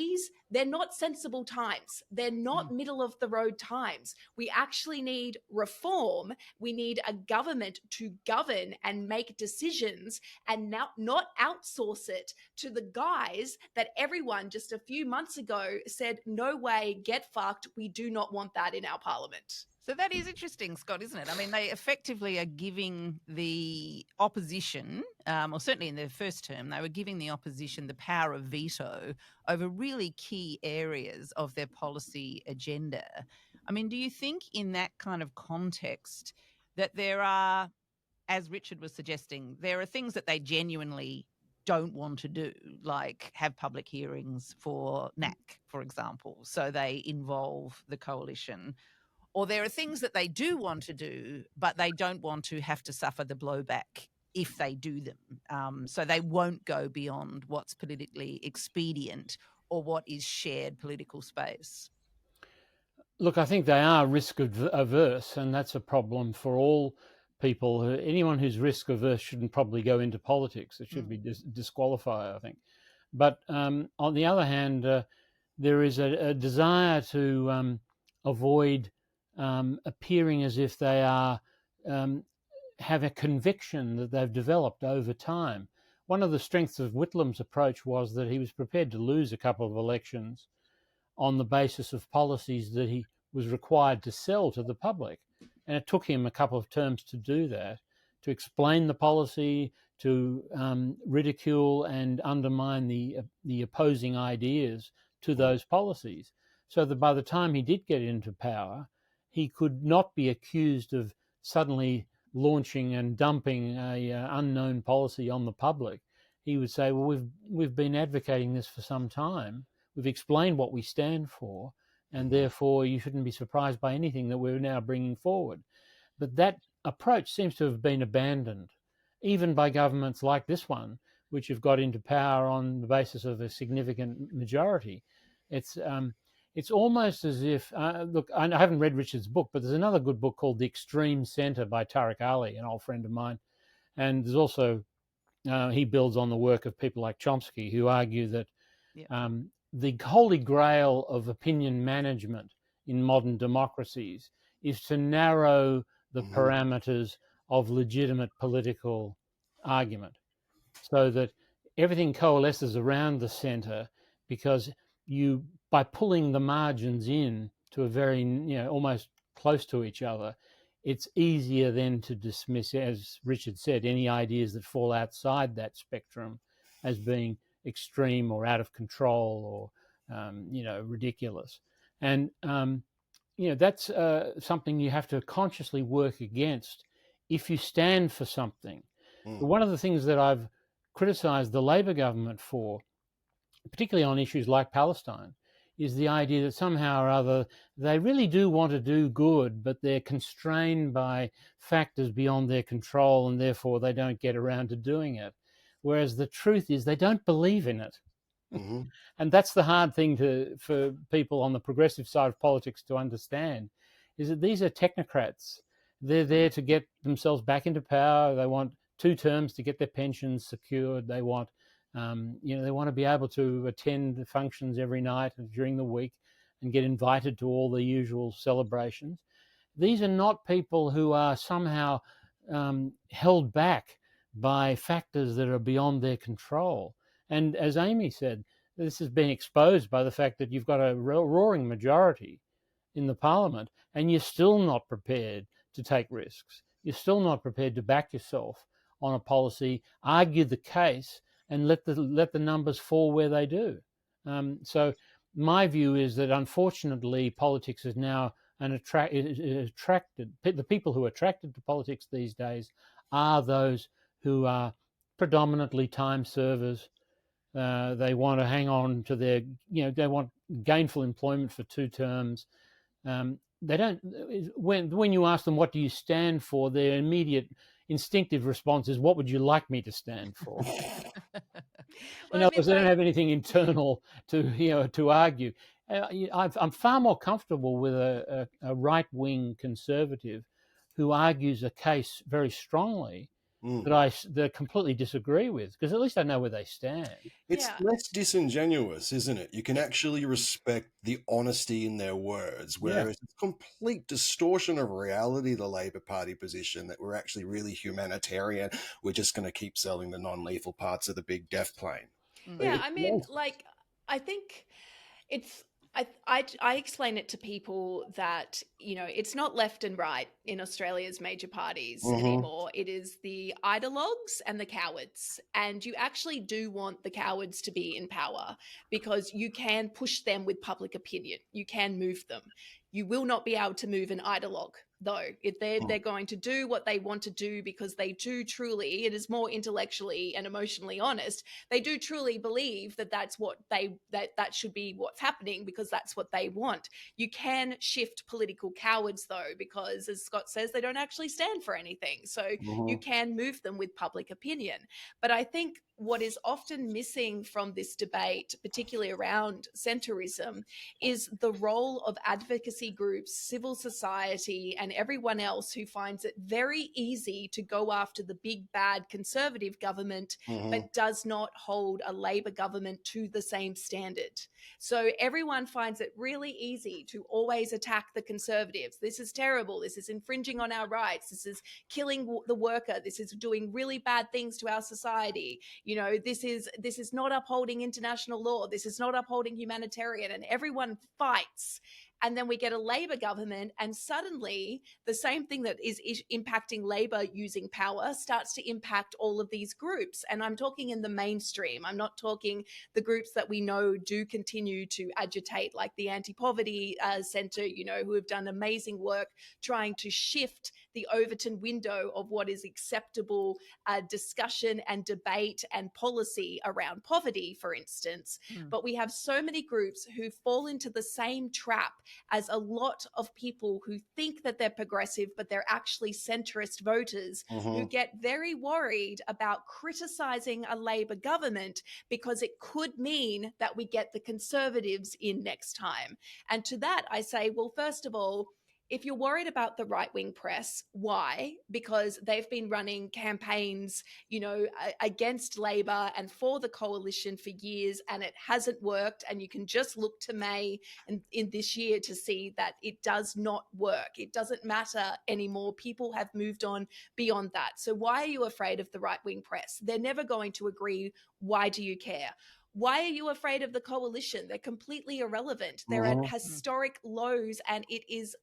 C: they're not sensible times. They're not middle of the road times. We actually need reform. We need a government to govern and make decisions and not outsource it to the guys that everyone just a few months ago said, no way, get fucked. We do not want that in our parliament.
A: So that is interesting, Scott, isn't it? I mean, they effectively are giving the opposition, or certainly in their first term, they were giving the opposition the power of veto over really key areas of their policy agenda. I mean, do you think in that kind of context that there are, as Richard was suggesting, there are things that they genuinely don't want to do, like have public hearings for NAC, for example, so they involve the coalition? Or there are things that they do want to do, but they don't want to have to suffer the blowback if they do them. So they won't go beyond what's politically expedient or what is shared political space.
D: Look, I think they are risk averse, and that's a problem for all people. Anyone who's risk averse shouldn't probably go into politics. It should be disqualified, I think. But on the other hand, there is a desire to avoid appearing as if they are have a conviction that they've developed over time. One of the strengths of Whitlam's approach was that he was prepared to lose a couple of elections on the basis of policies that he was required to sell to the public. And it took him a couple of terms to do that, to explain the policy, to ridicule and undermine the opposing ideas to those policies, so that by the time he did get into power, he could not be accused of suddenly launching and dumping a unknown policy on the public. He would say, well, we've been advocating this for some time. We've explained what we stand for, and therefore you shouldn't be surprised by anything that we're now bringing forward. But that approach seems to have been abandoned, even by governments like this one, which have got into power on the basis of a significant majority. It's almost as if, look, I haven't read Richard's book, but there's another good book called The Extreme Centre by Tariq Ali, an old friend of mine. And there's also, he builds on the work of people like Chomsky, who argue that the holy grail of opinion management in modern democracies is to narrow the parameters of legitimate political argument so that everything coalesces around the centre, because by pulling the margins in to a very, almost close to each other, it's easier then to dismiss, as Richard said, any ideas that fall outside that spectrum as being extreme or out of control or, ridiculous. And, that's something you have to consciously work against if you stand for something. One of the things that I've criticised the Labor government for, particularly on issues like Palestine, is the idea that somehow or other they really do want to do good, but they're constrained by factors beyond their control, and therefore they don't get around to doing it. Whereas the truth is they don't believe in it. And that's the hard thing for people on the progressive side of politics to understand, is that these are technocrats. They're there to get themselves back into power. They want 2 terms to get their pensions secured. They want, they want to be able to attend the functions every night and during the week and get invited to all the usual celebrations. These are not people who are somehow held back by factors that are beyond their control. And as Amy said, this has been exposed by the fact that you've got a roaring majority in the parliament and you're still not prepared to take risks. You're still not prepared to back yourself on a policy, argue the case, and let the numbers fall where they do. So my view is that unfortunately politics is now attracted. The people who are attracted to politics these days are those who are predominantly time servers. They want to hang on to their, they want gainful employment for 2 terms. They don't. When you ask them what do you stand for, their immediate instinctive response is, "What would you like me to stand for?" In other words, they don't have anything internal to argue. I'm far more comfortable with a right-wing conservative who argues a case very strongly that I completely disagree with, because at least I know where they stand.
B: It's less disingenuous, isn't it? You can actually respect the honesty in their words, whereas it's complete distortion of reality, the Labor Party position, that we're actually really humanitarian. We're just going to keep selling the non-lethal parts of the big death plane.
C: Yeah, I mean, I think it's... I explain it to people that, it's not left and right in Australia's major parties anymore. It is the ideologues and the cowards. And you actually do want the cowards to be in power because you can push them with public opinion. You can move them. You will not be able to move an ideologue, though. If they're going to do what they want to do because they do truly, it is more intellectually and emotionally honest, they do truly believe that that's what that should be what's happening because that's what they want. You can shift political cowards, though, because as Scott says, they don't actually stand for anything. So you can move them with public opinion. But I think what is often missing from this debate, particularly around centrism, is the role of advocacy groups, civil society, and everyone else who finds it very easy to go after the big bad conservative government, but does not hold a Labor government to the same standard. So everyone finds it really easy to always attack the Conservatives. This is terrible. This is infringing on our rights. This is killing the worker. This is doing really bad things to our society. This is not upholding international law. This is not upholding humanitarian. And everyone fights. And then we get a Labor government, and suddenly the same thing that is impacting Labor using power starts to impact all of these groups. And I'm talking in the mainstream. I'm not talking the groups that we know do continue to agitate, like the Anti-Poverty Centre, who have done amazing work trying to shift the Overton window of what is acceptable discussion and debate and policy around poverty, for instance. But we have so many groups who fall into the same trap as a lot of people who think that they're progressive, but they're actually centrist voters who get very worried about criticizing a Labor government because it could mean that we get the Conservatives in next time. And to that, I say, well, first of all, if you're worried about the right-wing press, why? Because they've been running campaigns, against Labor and for the coalition for years, and it hasn't worked. And you can just look to May in this year to see that it does not work. It doesn't matter anymore. People have moved on beyond that. So why are you afraid of the right-wing press? They're never going to agree. Why do you care? Why are you afraid of the coalition? They're completely irrelevant. They're at historic lows, and it is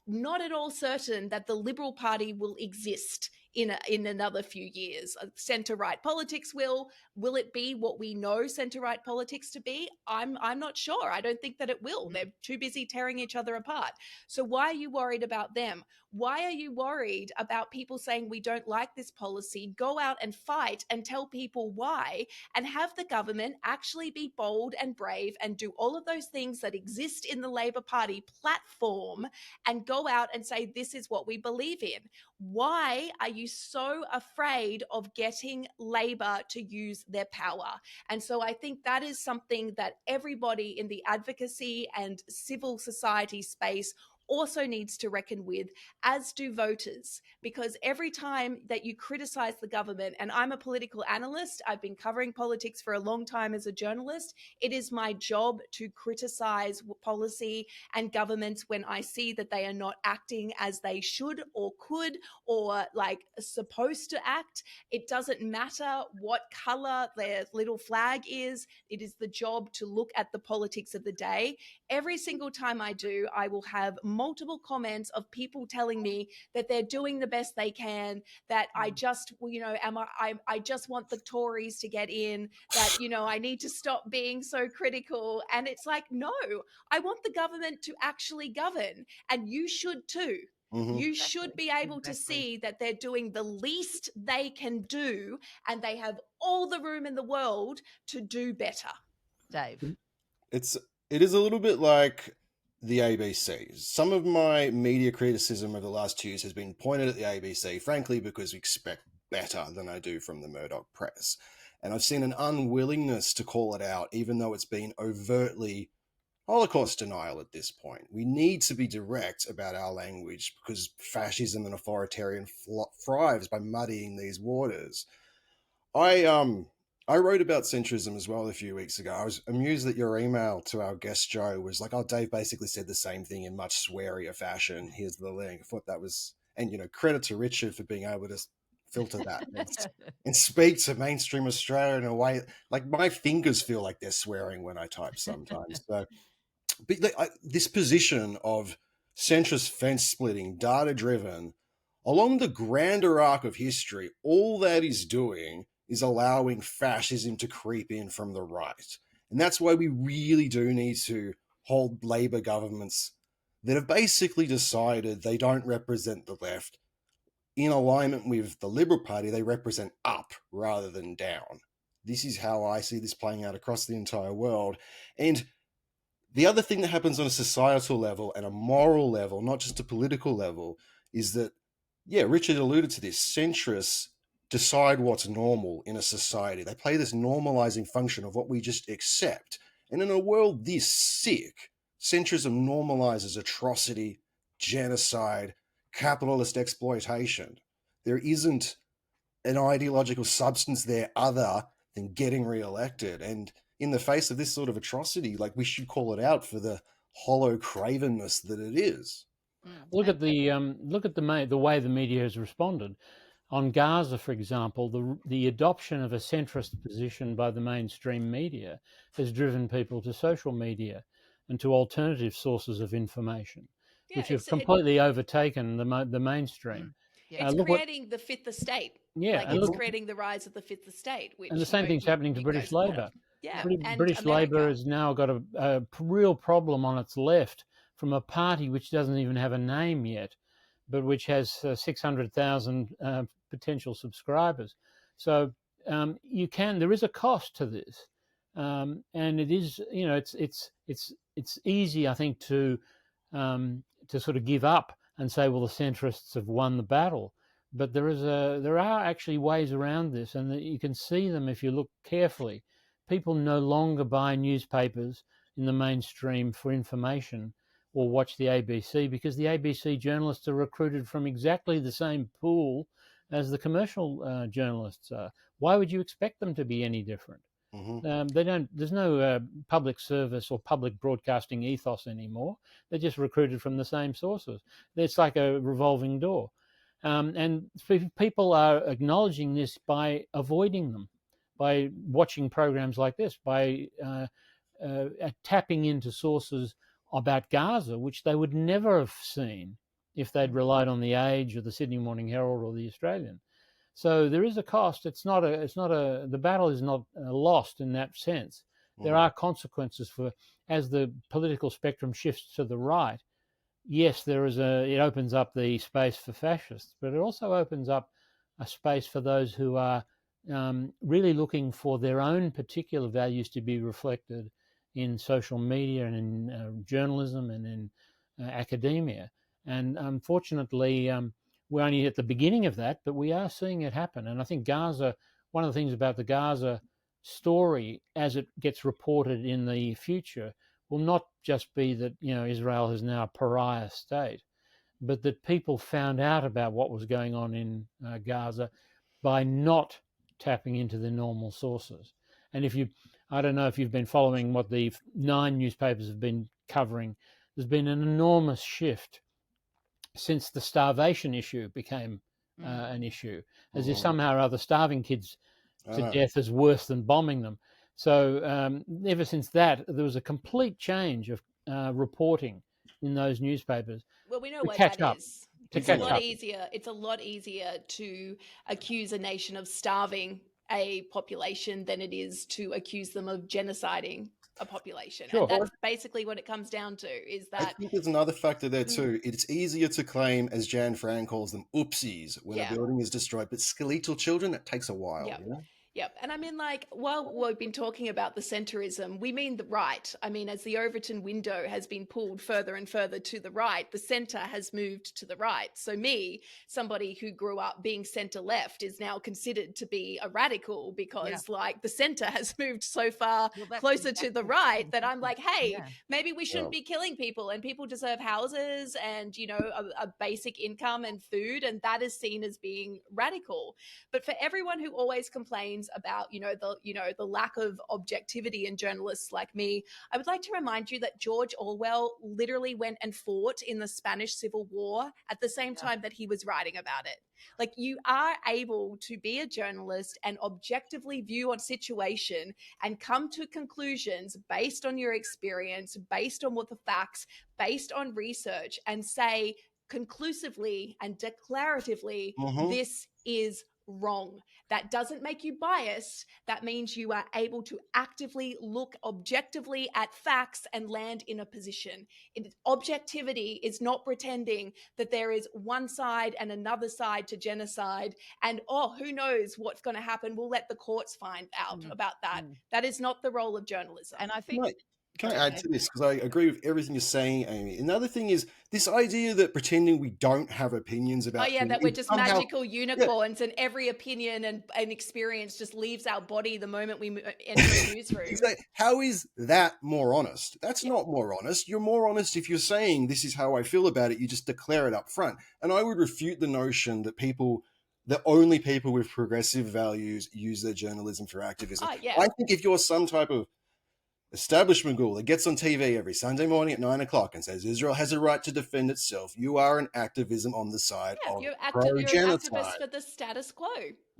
C: not at all certain that the Liberal Party will exist in another few years. Centre-right politics will it be what we know centre-right politics to be? I'm not sure. I don't think that it will. They're too busy tearing each other apart. So why are you worried about them? Why are you worried about people saying we don't like this policy? Go out and fight and tell people why, and have the government actually be bold and brave and do all of those things that exist in the Labor Party platform and go out and say, this is what we believe in. Why are you so afraid of getting Labor to use their power? And so I think that is something that everybody in the advocacy and civil society space also needs to reckon with, as do voters, because every time that you criticize the government, and I'm a political analyst, I've been covering politics for a long time as a journalist, it is my job to criticize policy and governments when I see that they are not acting as they should or could or like supposed to act. It doesn't matter what color their little flag is. It is the job to look at the politics of the day. Every single time I do, I will have multiple comments of people telling me that they're doing the best they can, that I just, I just want the Tories to get in, that, I need to stop being so critical. And it's like, no, I want the government to actually govern, and you should too. You should be able to see that they're doing the least they can do, and they have all the room in the world to do better.
A: Dave.
B: It is a little bit like the ABC. Some of my media criticism over the last 2 years has been pointed at the ABC, frankly, because we expect better than I do from the Murdoch press. And I've seen an unwillingness to call it out, even though it's been overtly Holocaust denial at this point. We need to be direct about our language because fascism and authoritarian thrives by muddying these waters. I wrote about centrism as well a few weeks ago. I was amused that your email to our guest Joe was like, "Oh, Dave basically said the same thing in much swearier fashion. Here's the link." I thought that was, and credit to Richard for being able to filter that and speak to mainstream Australia in a way like my fingers feel like they're swearing when I type sometimes. So, but this position of centrist fence splitting, data driven, along the grander arc of history, all that is doing is allowing fascism to creep in from the right. And that's why we really do need to hold Labor governments that have basically decided they don't represent the left. In alignment with the Liberal Party, they represent up rather than down. This is how I see this playing out across the entire world. And the other thing that happens on a societal level and a moral level, not just a political level, is that, Richard alluded to this, centrists decide what's normal in a society. They play this normalizing function of what we just accept. And in a world this sick, centrism normalizes atrocity, genocide, capitalist exploitation. There isn't an ideological substance there other than getting re-elected. And in the face of this sort of atrocity, we should call it out for the hollow cravenness that it is.
D: Look at the way the media has responded. On Gaza, for example, the adoption of a centrist position by the mainstream media has driven people to social media and to alternative sources of information, which have completely overtaken the mainstream.
C: It's creating the fifth estate.
D: Yeah,
C: it's creating the rise of the fifth estate. Which,
D: and the same thing's happening to British Labor.
C: Yeah,
D: British Labor has now got a real problem on its left from a party which doesn't even have a name yet, but which has 600,000 potential subscribers. So there is a cost to this, and it is, it's easy, I think, to sort of give up and say, well, the centrists have won the battle. But there are actually ways around this, and you can see them if you look carefully. People no longer buy newspapers in the mainstream for information or watch the ABC because the ABC journalists are recruited from exactly the same pool as the commercial journalists are. Why would you expect them to be any different? Mm-hmm. There's no public service or public broadcasting ethos anymore. They're just recruited from the same sources. It's like a revolving door. And people are acknowledging this by avoiding them, by watching programs like this, by tapping into sources about Gaza, which they would never have seen if they'd relied on the Age or the Sydney Morning Herald or the Australian. So there is a cost. The battle is not lost in that sense. There are consequences as the political spectrum shifts to the right. Yes, it opens up the space for fascists, but it also opens up a space for those who are really looking for their own particular values to be reflected in social media and in journalism and in academia. And unfortunately, we're only at the beginning of that, but we are seeing it happen. And I think Gaza, one of the things about the Gaza story as it gets reported in the future will not just be that, Israel is now a pariah state, but that people found out about what was going on in Gaza by not tapping into the normal sources. And I don't know if you've been following what the 9 newspapers have been covering, there's been an enormous shift since the starvation issue became an issue, as if somehow or other starving kids to death is worse than bombing them. So ever since that, there was a complete change of reporting in those newspapers.
C: Well, we know
D: to
C: why
D: catch
C: that
D: up.
C: is.
D: To
C: It's a
D: catch
C: lot
D: up.
C: easier. It's a lot easier to accuse a nation of starving a population than it is to accuse them of genociding a population.
D: Sure.
C: And that's basically what it comes down to, is
B: I
C: that
B: think there's another factor there too. It's easier to claim, as Jan Fran calls them, oopsies when a building is destroyed, but skeletal children, that takes a while.
C: Yep.
B: You know?
C: Yep. And I mean, like, while we've been talking about the centrism, we mean the right. I mean, as the Overton window has been pulled further and further to the right, the centre has moved to the right. So me, somebody who grew up being centre left, is now considered to be a radical because like the centre has moved so far closer to the right that I'm like, hey, maybe we shouldn't be killing people, and people deserve houses and, a basic income and food. And that is seen as being radical. But for everyone who always complains about the lack of objectivity in journalists like me, I would like to remind you that George Orwell literally went and fought in the Spanish Civil War at the same time that he was writing about it. Like, you are able to be a journalist and objectively view a situation and come to conclusions based on your experience, based on what the facts, based on research, and say conclusively and declaratively, this is wrong. That doesn't make you biased. That means you are able to actively look objectively at facts and land in a position. Objectivity is not pretending that there is one side and another side to genocide, and who knows what's going to happen. We'll let the courts find out about that. That is not the role of journalism.
A: And I think
B: Can I add to this? Because I agree with everything you're saying, Amy. Another thing is this idea that pretending we don't have opinions about things
C: that we're just
B: somehow
C: magical unicorns and every opinion and experience just leaves our body the moment we enter a newsroom.
B: Exactly. How is that more honest? That's not more honest. You're more honest if you're saying this is how I feel about it. You just declare it up front. And I would refute the notion that the only people with progressive values use their journalism for activism. I think if you're some type of establishment ghoul that gets on TV every Sunday morning at 9 o'clock and says Israel has a right to defend itself, you are an activism on the side of pro-genocide.
C: You're an activist for the status quo.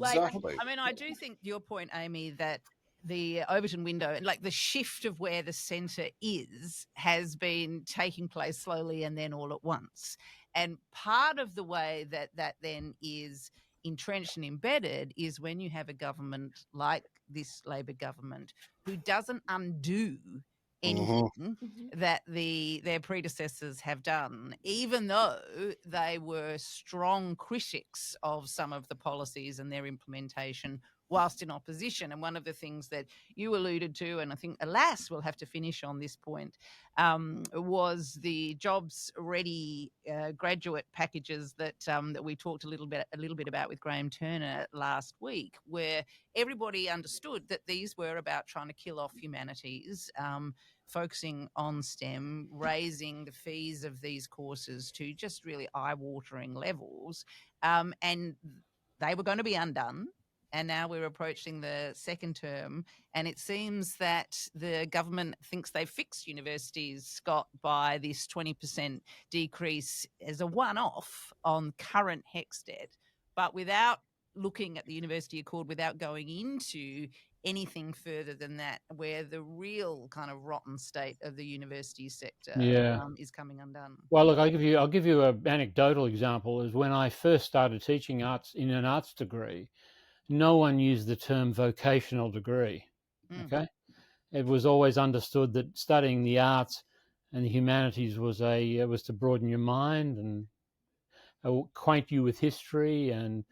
B: Exactly.
A: I mean, I do think your point, Amy, that the Overton window, like the shift of where the centre is, has been taking place slowly and then all at once. And part of the way that then is entrenched and embedded is when you have a government like this Labor government who doesn't undo anything that their predecessors have done, even though they were strong critics of some of the policies and their implementation whilst in opposition. And one of the things that you alluded to, and I think, alas, we'll have to finish on this point, was the jobs ready graduate packages that we talked a little bit about with Graham Turner last week, where everybody understood that these were about trying to kill off humanities, focusing on STEM, raising the fees of these courses to just really eye-watering levels, and they were going to be undone. And now we're approaching the second term, and it seems that the government thinks they've fixed universities, Scott, by this 20% decrease as a one-off on current HECS debt, but without looking at the University Accord, without going into anything further than that, where the real kind of rotten state of the university sector is coming undone.
D: Well, look, I'll give you an anecdotal example. Is when I first started teaching arts in an arts degree, no one used the term vocational degree. Okay, it was always understood that studying the arts and the humanities was to broaden your mind and acquaint you with history and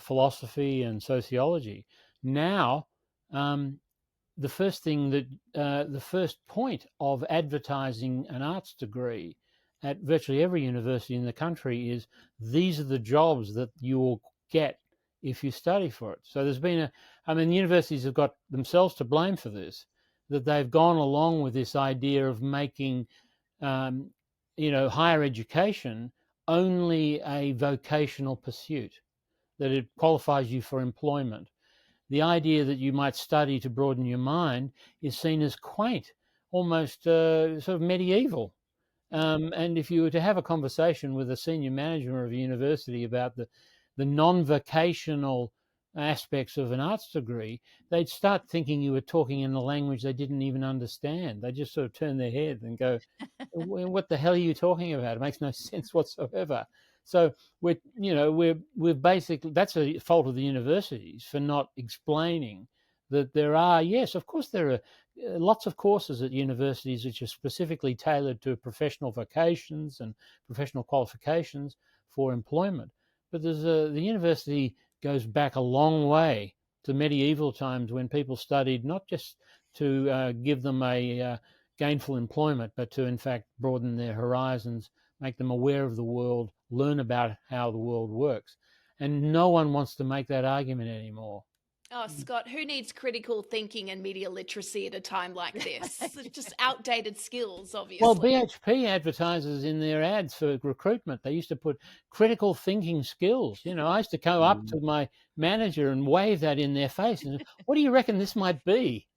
D: philosophy and sociology. Now, the first point of advertising an arts degree at virtually every university in the country is these are the jobs that you will get if you study for it. So there's been the universities have got themselves to blame for this, that they've gone along with this idea of making, higher education only a vocational pursuit, that it qualifies you for employment. The idea that you might study to broaden your mind is seen as quaint, almost sort of medieval. And if you were to have a conversation with a senior manager of a university about the non-vocational aspects of an arts degree, they'd start thinking you were talking in a language they didn't even understand. They just sort of turn their head and go, "What the hell are you talking about? It makes no sense whatsoever." So we're basically, that's a fault of the universities for not explaining that there are, yes, of course there are lots of courses at universities which are specifically tailored to professional vocations and professional qualifications for employment. But the university goes back a long way to medieval times, when people studied not just to give them a gainful employment, but to in fact broaden their horizons, make them aware of the world, learn about how the world works. And no one wants to make that argument anymore.
C: Oh, Scott, who needs critical thinking and media literacy at a time like this? It's just outdated skills, obviously.
D: Well, BHP advertises in their ads for recruitment, they used to put critical thinking skills. I used to go up to my manager and wave that in their face and say, "What do you reckon this might be?"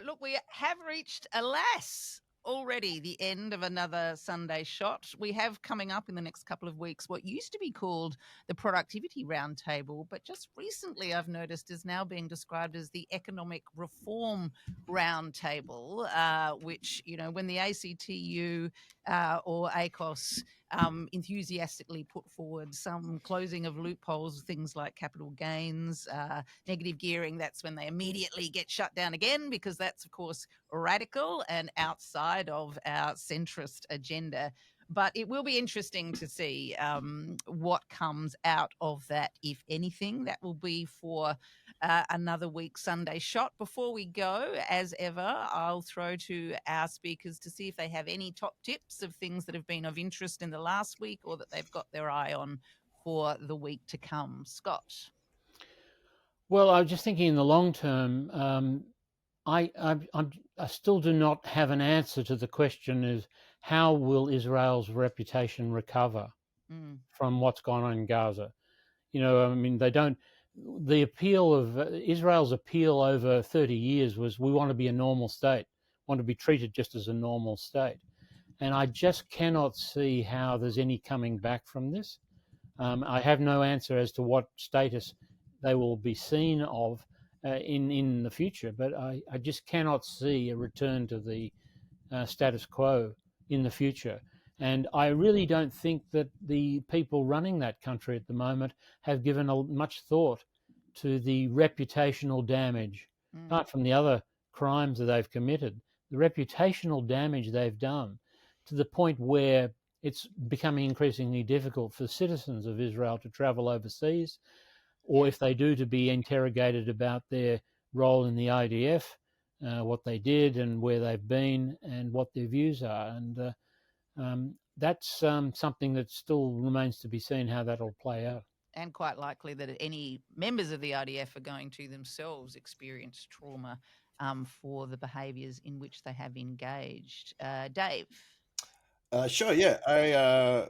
A: Look, we have reached, alas, already the end of another Sunday Shot. We have coming up in the next couple of weeks what used to be called the Productivity Roundtable, but just recently I've noticed is now being described as the Economic Reform Roundtable, which, when the ACTU or ACOS enthusiastically put forward some closing of loopholes, things like capital gains, negative gearing, that's when they immediately get shut down again, because that's, of course, radical and outside of our centrist agenda. But it will be interesting to see what comes out of that, if anything. That will be for another week Sunday Shot. Before we go, as ever, I'll throw to our speakers to see if they have any top tips of things that have been of interest in the last week or that they've got their eye on for the week to come. Scott?
D: Well, I was just thinking in the long term, I still do not have an answer to the question is, how will Israel's reputation recover from what's gone on in Gaza? They don't. The appeal of Israel's appeal over 30 years was, we want to be a normal state, want to be treated just as a normal state. And I just cannot see how there's any coming back from this. I have no answer as to what status they will be seen of in the future, but I just cannot see a return to the status quo in the future. And I really don't think that the people running that country at the moment have given much thought to the reputational damage, apart from the other crimes that they've committed, the reputational damage they've done, to the point where it's becoming increasingly difficult for citizens of Israel to travel overseas, or if they do, to be interrogated about their role in the IDF, what they did and where they've been and what their views are. And that's something that still remains to be seen how that'll play out.
A: And quite likely that any members of the IDF are going to themselves experience trauma for the behaviours in which they have engaged. Dave?
B: Sure, yeah.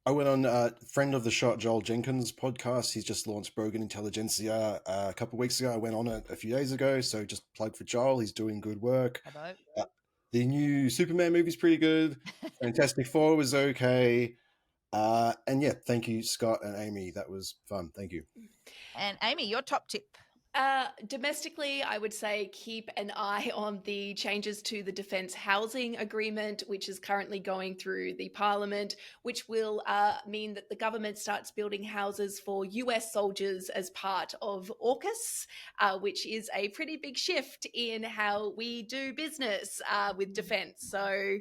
B: I went on friend of the shot, Joel Jenkins' podcast. He's just launched Brogan Intelligentsia a couple of weeks ago. I went on it a few days ago, so just plug for Joel. He's doing good work.
A: Hello.
B: The new Superman movie's pretty good. Fantastic Four was okay. And yeah, thank you, Scott and Amy. That was fun. Thank you.
A: And Amy, your top tip?
C: Domestically, I would say keep an eye on the changes to the Defence Housing Agreement, which is currently going through the Parliament, which will mean that the government starts building houses for US soldiers as part of AUKUS, which is a pretty big shift in how we do business with defence. So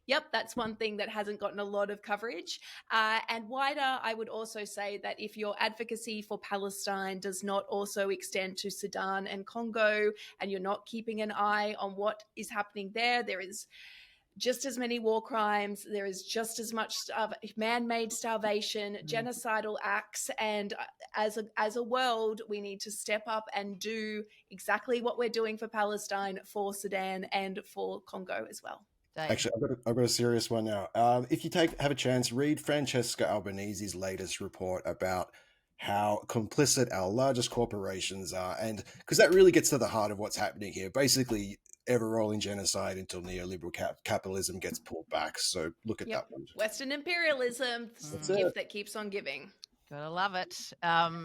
C: yep, that's one thing that hasn't gotten a lot of coverage. And wider, I would also say that if your advocacy for Palestine does not also extend to Sudan and Congo, and you're not keeping an eye on what is happening there, there is just as many war crimes. There is just as much man-made starvation, genocidal acts, and as a world, we need to step up and do exactly what we're doing for Palestine, for Sudan, and for Congo as well.
A: Dave.
B: Actually, I've got a serious one now. If you have a chance, read Francesca Albanese's latest report about how complicit our largest corporations are, and because that really gets to the heart of what's happening here. Basically, ever-rolling genocide until neoliberal capitalism gets pulled back. So look at that one.
C: Western imperialism,
B: That's
C: gift
B: it.
C: that keeps on giving.
A: Gotta love it.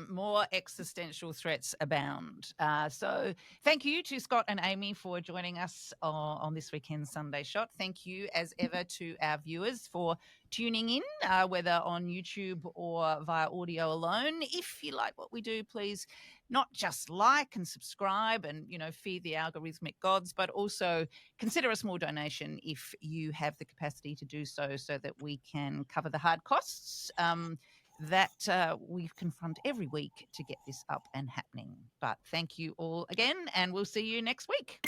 A: More existential threats abound. So thank you to Scott and Amy for joining us on this weekend's Sunday Shot. Thank you, as ever, to our viewers for tuning in, whether on YouTube or via audio alone. If you like what we do, please not just like and subscribe and, feed the algorithmic gods, but also consider a small donation if you have the capacity to do so that we can cover the hard costs that we confront every week to get this up and happening. But thank you all again, and we'll see you next week.